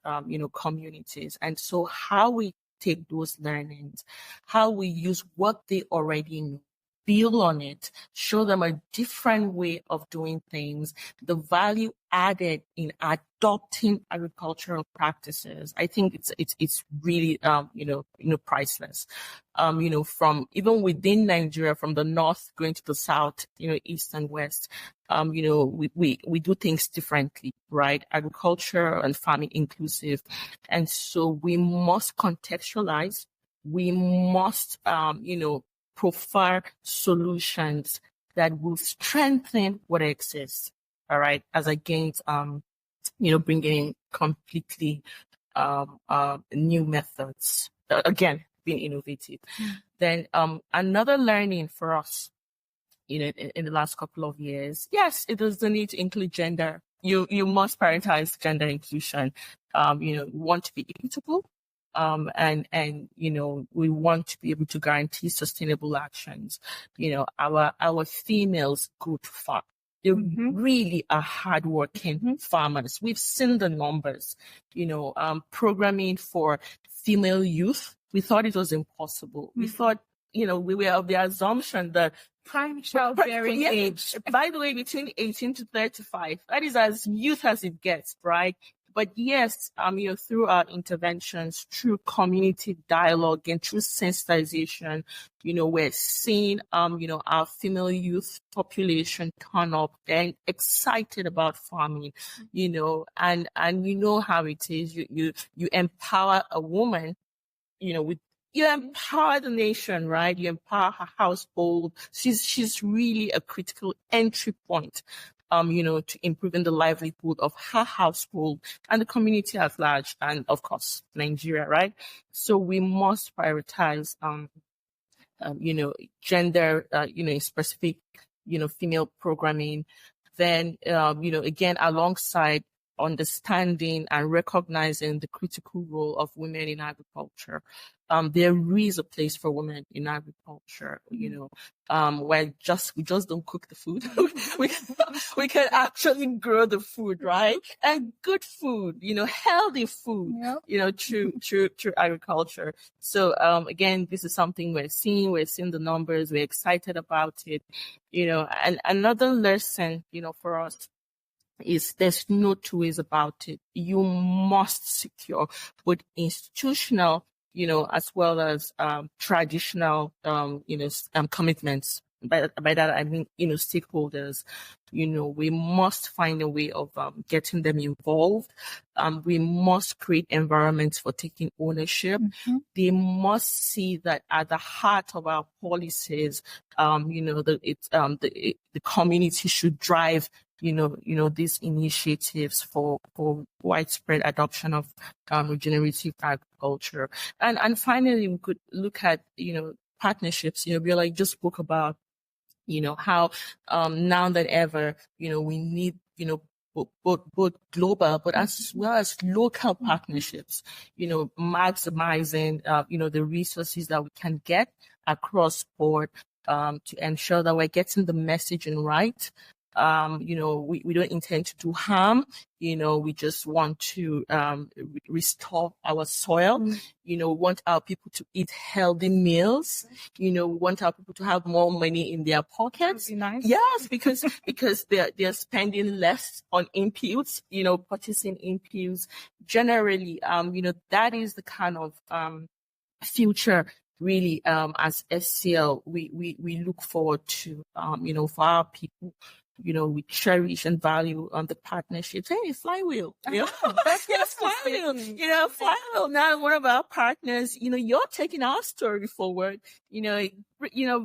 communities. And so how we take those learnings, how we use what they already know, build on it, show them a different way of doing things, the value added in adopting agricultural practices. I think it's really, priceless. From even within Nigeria, from the north going to the south, east and west, we do things differently, right? Agriculture and farming inclusive. And so we must contextualize, we must, profile solutions that will strengthen what exists, all right, as against, bringing in completely new methods. Again, being innovative. Then another learning for us, in the last couple of years, yes, it does the need to include gender. You must prioritize gender inclusion. We want to be equitable. And we want to be able to guarantee sustainable actions. Our females go to farm. They really are hardworking farmers. We've seen the numbers, programming for female youth. We thought it was impossible. We thought, we were of the assumption that prime childbearing age, by the way, between 18 to 35, that is as youth as it gets, right? But yes, through our interventions, through community dialogue and through sensitization, we're seeing, our female youth population turn up and excited about farming, and you know how it is. You empower a woman, you empower the nation, right? You empower her household. She's really a critical entry point, to improving the livelihood of her household and the community at large, and of course, Nigeria, right? So we must prioritize, gender, specific, female programming. Then, again, alongside understanding and recognizing the critical role of women in agriculture. There is a place for women in agriculture, we just don't cook the food. we can actually grow the food, right? And good food, healthy food, through agriculture. So, again, this is something we're seeing the numbers, we're excited about it, and another lesson, for us is there's no two ways about it. You must secure both institutional, as well as traditional, commitments. By that, I mean, stakeholders. We must find a way of getting them involved. We must create environments for taking ownership. Mm-hmm. They must see that at the heart of our policies, the community should drive these initiatives for widespread adoption of regenerative agriculture. And finally, we could look at partnerships. Abiola just spoke about how now than ever we need both global but as well as local partnerships, maximizing the resources that we can get across board to ensure that we're getting the messaging right. We don't intend to do harm. We just want to restore our soil. We want our people to eat healthy meals. We want our people to have more money in their pockets. Nice. Yes, because they're spending less on inputs, purchasing inputs. Generally, that is the kind of future really as SCL we look forward to for our people. We cherish and value the partnerships. Hey, Flywheel. Yes, Flywheel. Flywheel, now one of our partners, you're taking our story forward. Very,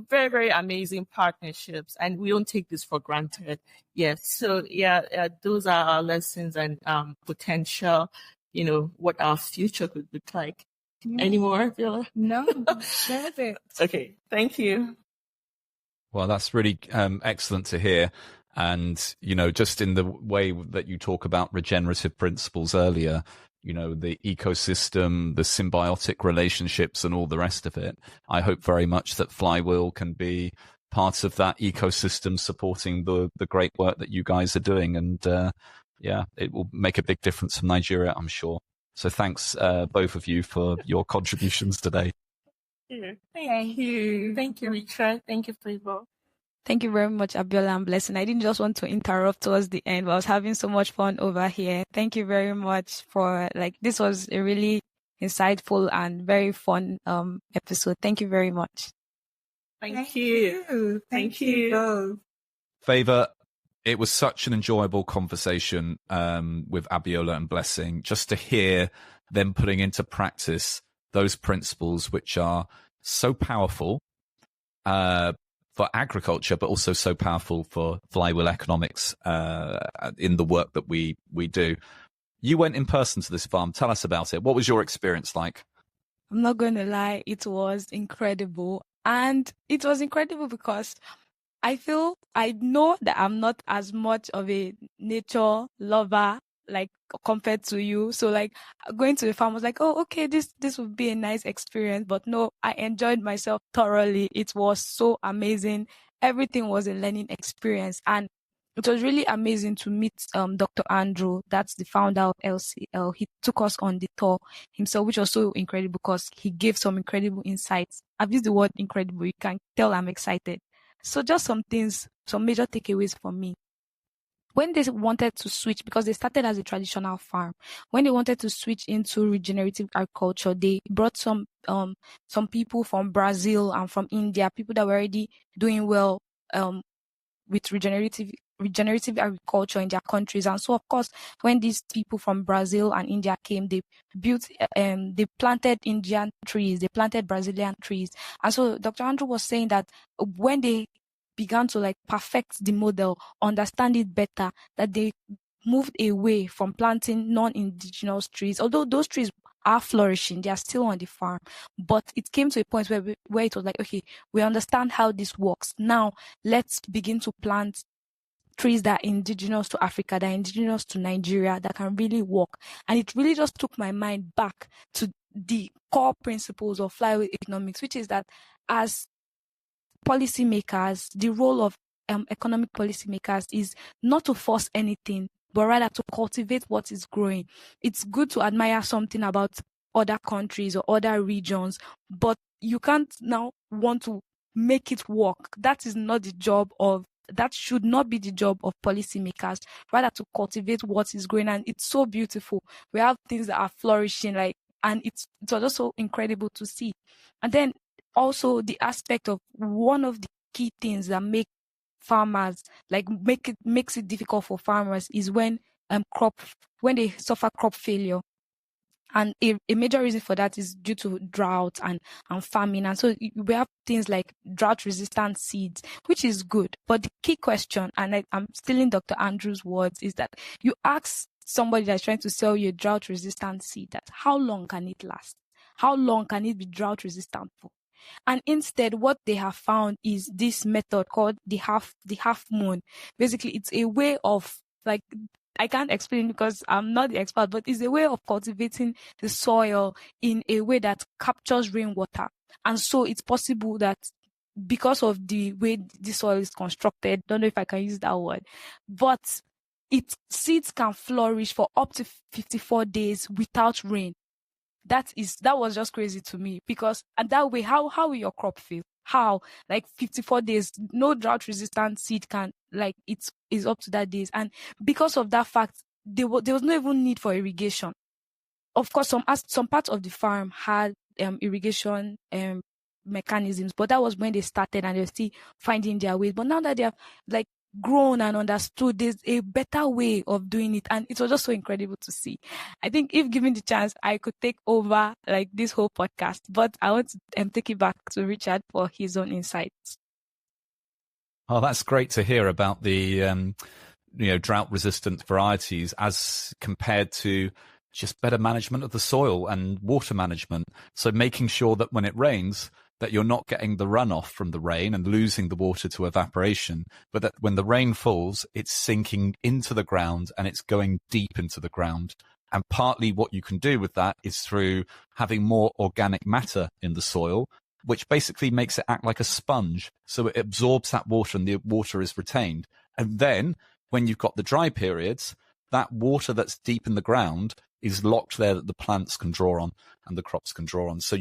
very amazing partnerships. And we don't take this for granted. Yes. So those are our lessons and potential, what our future could look like. Any more, Abiola? No, that's it. Okay. Thank you. Well, that's really excellent to hear. And, just in the way that you talk about regenerative principles earlier, the ecosystem, the symbiotic relationships and all the rest of it, I hope very much that Flywheel can be part of that ecosystem supporting the great work that you guys are doing. And it will make a big difference for Nigeria, I'm sure. So thanks, both of you, for your contributions today. Thank you. Thank you, Richard. Thank you, Flywheel. Thank you very much, Abiola and Blessing. I didn't just want to interrupt towards the end, but I was having so much fun over here. Thank you very much for this was a really insightful and very fun episode. Thank you very much. Thank you. Thank you. Favor, it was such an enjoyable conversation with Abiola and Blessing, just to hear them putting into practice those principles which are so powerful for agriculture, but also so powerful for Flywheel Economics in the work that we do. You went in person to this farm. Tell us about it. What was your experience like? I'm not going to lie. It was incredible. And it was incredible because I know that I'm not as much of a nature lover compared to you. So going to the farm was like, oh, okay, this would be a nice experience. But no, I enjoyed myself thoroughly. It was so amazing. Everything was a learning experience. And it was really amazing to meet Dr. Andrew. That's the founder of LCL. He took us on the tour himself, which was so incredible because he gave some incredible insights. I've used the word incredible. You can tell I'm excited. So just some major takeaways for me. When they wanted to switch, because they started as a traditional farm, when they wanted to switch into regenerative agriculture, they brought some people from Brazil and from India, people that were already doing well with regenerative agriculture in their countries. And so, of course, when these people from Brazil and India came, they planted Indian trees, they planted Brazilian trees. And so Dr. Andrew was saying that when they began to perfect the model, understand it better, that they moved away from planting non-indigenous trees, although those trees are flourishing, they are still on the farm. But it came to a point where it was like, okay, we understand how this works. Now let's begin to plant trees that are indigenous to Africa, that are indigenous to Nigeria, that can really work. And it really just took my mind back to the core principles of Flywheel Economics, which is that as policymakers, the role of economic policymakers is not to force anything, but rather to cultivate what is growing. It's good to admire something about other countries or other regions, but you can't now want to make it work. That should not be the job of policymakers, rather to cultivate what is growing. And it's so beautiful. We have things that are flourishing, like And it was also incredible to see. And then also the aspect of one of the key things that make farmers, like makes it difficult for farmers, is when they suffer crop failure. And a major reason for that is due to drought and famine. And so we have things like drought-resistant seeds, which is good. But the key question, and I'm stealing Dr. Andrew's words, is that you ask somebody that's trying to sell you a drought-resistant seed that how long can it last? How long can it be drought-resistant for? And instead, what they have found is this method called the half moon. Basically, it's a way of, like, I can't explain because I'm not the expert, but it's a way of cultivating the soil in a way that captures rainwater. And so it's possible that because of the way the soil is constructed, don't know if I can use that word, but seeds can flourish for up to 54 days without rain. That was just crazy to me, because and that way, how will your crop feel? How, like 54 days, no drought resistant seed can, like, it is up to that days. And because of that fact, there was no even need for irrigation. Of course, some parts of the farm had irrigation mechanisms, but that was when they started and they're still finding their ways. But now that they have, like, grown and understood, there's a better way of doing it, and it was just so incredible to see. I think if given the chance, I could take over, like, this whole podcast, but I want to take it back to Richard for his own insights. Oh, that's great to hear about the drought resistant varieties as compared to just better management of the soil and water management. So making sure that when it rains, that you're not getting the runoff from the rain and losing the water to evaporation, but that when the rain falls, it's sinking into the ground and it's going deep into the ground. And partly what you can do with that is through having more organic matter in the soil, which basically makes it act like a sponge. So it absorbs that water and the water is retained. And then when you've got the dry periods, that water that's deep in the ground is locked there that the plants can draw on and the crops can draw on. So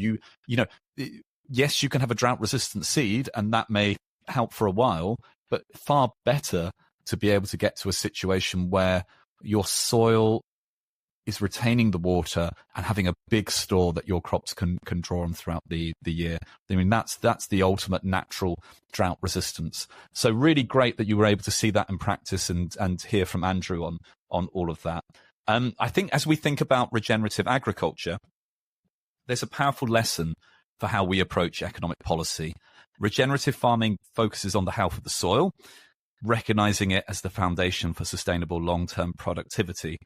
yes, you can have a drought-resistant seed, and that may help for a while, but far better to be able to get to a situation where your soil is retaining the water and having a big store that your crops can draw on throughout the year. I mean, that's the ultimate natural drought resistance. So really great that you were able to see that in practice and hear from Andrew on all of that. I think as we think about regenerative agriculture, there's a powerful lesson for how we approach economic policy. Regenerative farming focuses on the health of the soil, recognizing it as the foundation for sustainable long-term productivity.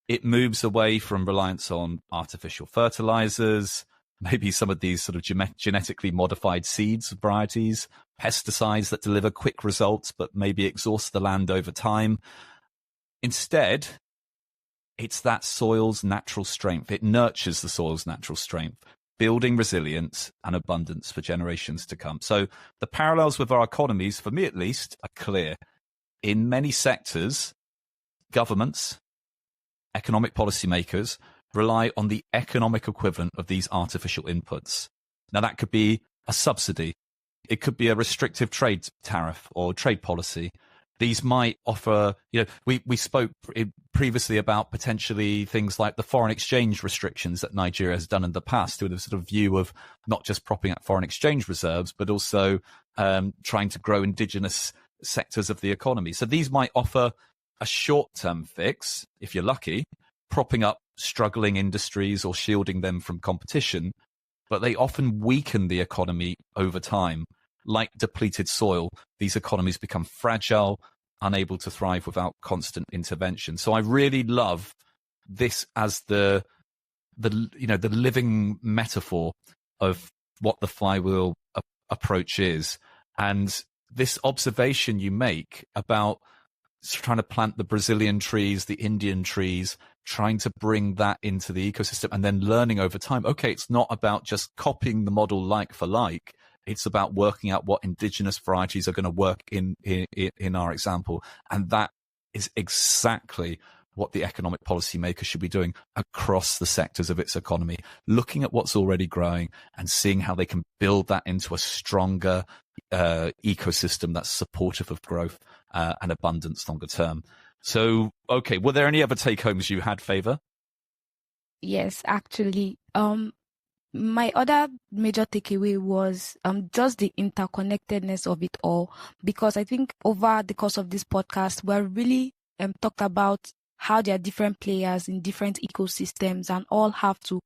It moves away from reliance on artificial fertilizers, maybe some of these sort of genetically modified seeds, varieties, pesticides that deliver quick results but maybe exhaust the land over time. Instead, it's that soil's natural strength. It nurtures the soil's natural strength, building resilience and abundance for generations to come. So the parallels with our economies, for me at least, are clear. In many sectors, governments, economic policymakers rely on the economic equivalent of these artificial inputs. Now, that could be a subsidy. It could be a restrictive trade tariff or trade policy. These might offer, we spoke previously about potentially things like the foreign exchange restrictions that Nigeria has done in the past, with a sort of view of not just propping up foreign exchange reserves, but also trying to grow indigenous sectors of the economy. So these might offer a short-term fix, if you're lucky, propping up struggling industries or shielding them from competition, but they often weaken the economy over time. Like depleted soil, these economies become fragile, unable to thrive without constant intervention. So I really love this as the living metaphor of what the flywheel approach is. And this observation you make about trying to plant the Brazilian trees, the Indian trees, trying to bring that into the ecosystem and then learning over time. Okay, it's not about just copying the model like for like. It's about working out what indigenous varieties are going to work in our example. And that is exactly what the economic policymaker should be doing across the sectors of its economy, looking at what's already growing and seeing how they can build that into a stronger ecosystem that's supportive of growth and abundance longer term. So, okay, were there any other take-homes you had, Favor? Yes, actually. My other major takeaway was just the interconnectedness of it all, because I think over the course of this podcast, we're really talked about how there are different players in different ecosystems and all have to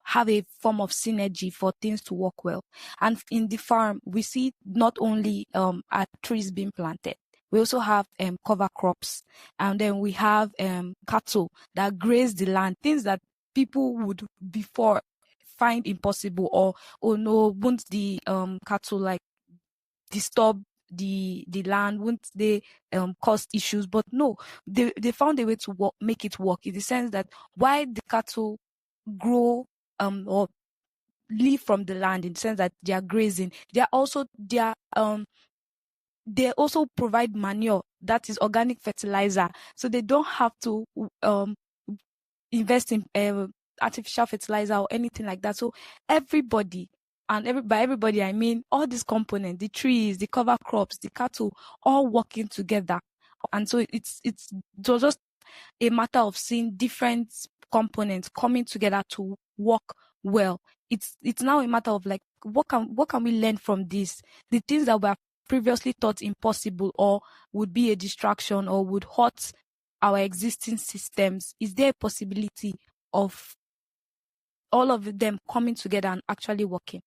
have a form of synergy for things to work well. And in the farm, we see not only are trees being planted, we also have cover crops, and then we have cattle that graze the land, things that people would before find impossible, or oh no, won't the cattle like disturb the land, won't they cause issues? But no, they found a way to make it work, in the sense that why the cattle grow or live from the land, in the sense that they are grazing, they also provide manure, that is organic fertilizer, so they don't have to invest in artificial fertilizer or anything like that. So everybody, and by everybody I mean all these components, the trees, the cover crops, the cattle, all working together. And so it was just a matter of seeing different components coming together to work well. It's now a matter of like, what can we learn from this? The things that were previously thought impossible or would be a distraction or would hurt our existing systems, is there a possibility of all of them coming together and actually working?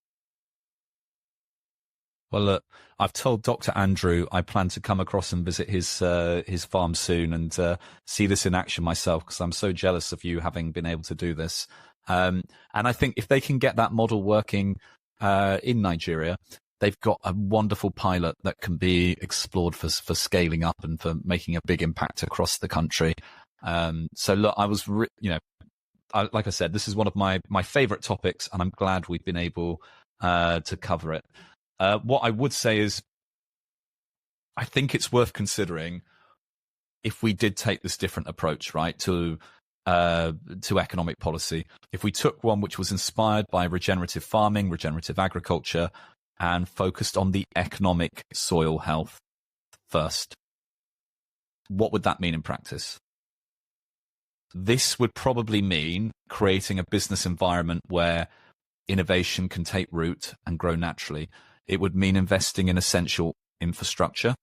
Well, look, I've told Dr. Andrew I plan to come across and visit his farm soon and see this in action myself, because I'm so jealous of you having been able to do this. And I think if they can get that model working in Nigeria, they've got a wonderful pilot that can be explored for scaling up and for making a big impact across the country. So look, I was, like I said, this is one of my favorite topics, and I'm glad we've been able to cover it. What I would say is, I think it's worth considering if we did take this different approach, right, to economic policy. If we took one which was inspired by regenerative farming, regenerative agriculture, and focused on the economic soil health first, what would that mean in practice? This would probably mean creating a business environment where innovation can take root and grow naturally. It would mean investing in essential infrastructure,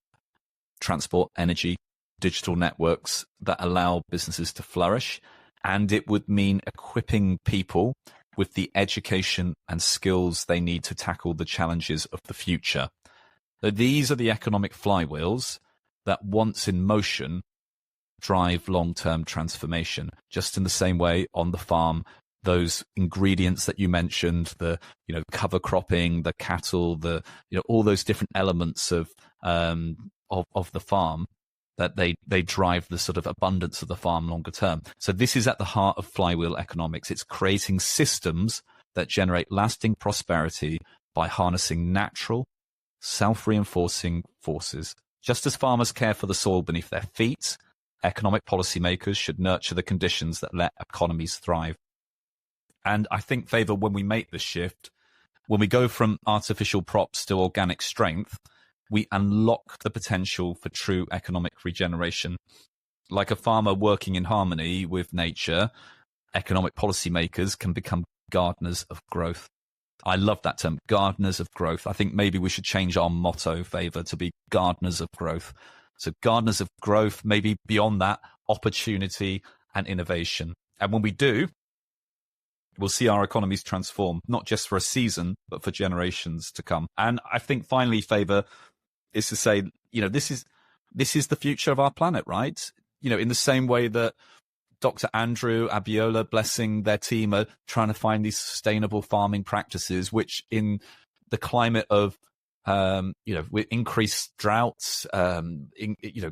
transport, energy, digital networks that allow businesses to flourish. And it would mean equipping people with the education and skills they need to tackle the challenges of the future. So these are the economic flywheels that, once in motion, drive long-term transformation. Just in the same way on the farm, those ingredients that you mentioned, the cover cropping, the cattle, the all those different elements of the farm, that they drive the sort of abundance of the farm longer term. So this is at the heart of flywheel economics. It's creating systems that generate lasting prosperity by harnessing natural, self-reinforcing forces. Just as farmers care for the soil beneath their feet, economic policymakers should nurture the conditions that let economies thrive. And I think, Favour, when we make this shift, when we go from artificial props to organic strength, we unlock the potential for true economic regeneration. Like a farmer working in harmony with nature, economic policymakers can become gardeners of growth. I love that term, gardeners of growth. I think maybe we should change our motto, Favour, to be gardeners of growth. So gardeners of growth, maybe beyond that, opportunity and innovation. And when we do, we'll see our economies transform, not just for a season, but for generations to come. And I think finally, Favour, is to say, this is the future of our planet, right? In the same way that Dr. Andrew, Abiola, blessing their team, are trying to find these sustainable farming practices, which in the climate of, with increased droughts,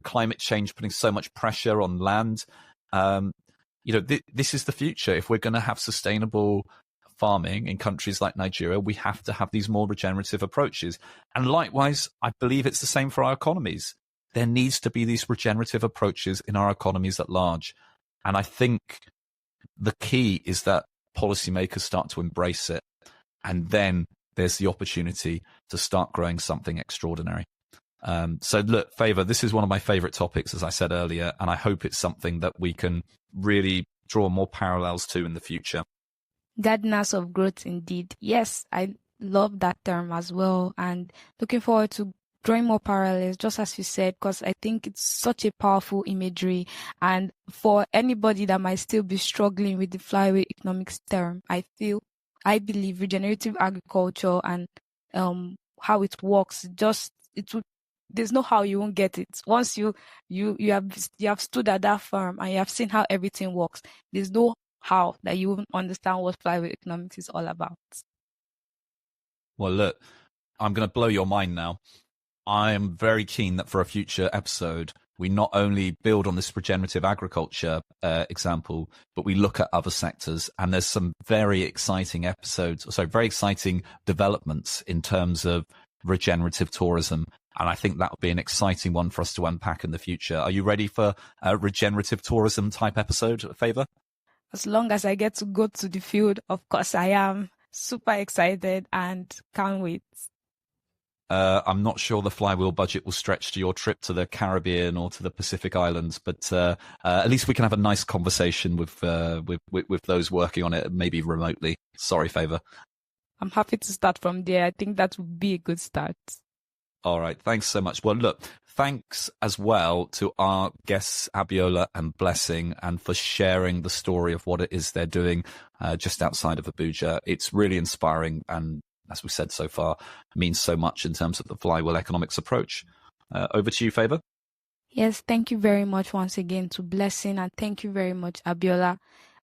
climate change putting so much pressure on land, this is the future. If we're going to have sustainable farming in countries like Nigeria, we have to have these more regenerative approaches. And likewise, I believe it's the same for our economies. There needs to be these regenerative approaches in our economies at large. And I think the key is that policymakers start to embrace it. And then there's the opportunity to start growing something extraordinary. So look, Favour, this is one of my favourite topics, as I said earlier, and I hope it's something that we can really draw more parallels to in the future. Gardeners of growth, indeed. Yes, I love that term as well, and looking forward to drawing more parallels, just as you said, because I think it's such a powerful imagery. And for anybody that might still be struggling with the flywheel economics term, I believe regenerative agriculture and how it works, there's no how you won't get it. Once you have stood at that farm and you have seen how everything works, there's no how that you won't understand what flywheel economics is all about. Well, look, I'm going to blow your mind now. I am very keen that for a future episode, we not only build on this regenerative agriculture example, but we look at other sectors. And there's some very exciting very exciting developments in terms of regenerative tourism. And I think that would be an exciting one for us to unpack in the future. Are you ready for a regenerative tourism type episode, Favor? As long as I get to go to the field, of course I am super excited and can't wait. I'm not sure the Flywheel budget will stretch to your trip to the Caribbean or to the Pacific Islands, but at least we can have a nice conversation with those working on it, maybe remotely. Sorry, Favor. I'm happy to start from there. I think that would be a good start. All right. Thanks so much. Well, look, thanks as well to our guests, Abiola and Blessing, and for sharing the story of what it is they're doing just outside of Abuja. It's really inspiring and, as we said so far, means so much in terms of the Flywheel Economics approach. Over to you, Favor. Yes, thank you very much once again to Blessing, and thank you very much, Abiola.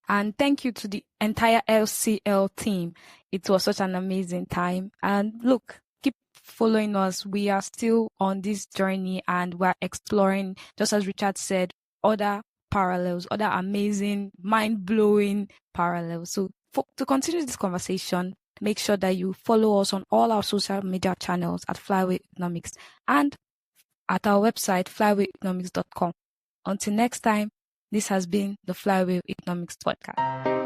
And thank you to the entire LCL team. It was such an amazing time. And look, keep following us. We are still on this journey and we're exploring, just as Richard said, other parallels, other amazing, mind-blowing parallels. So to continue this conversation, make sure that you follow us on all our social media channels at Flywheel Economics and at our website, flywheeleconomics.com. Until next time, this has been the Flywheel Economics Podcast.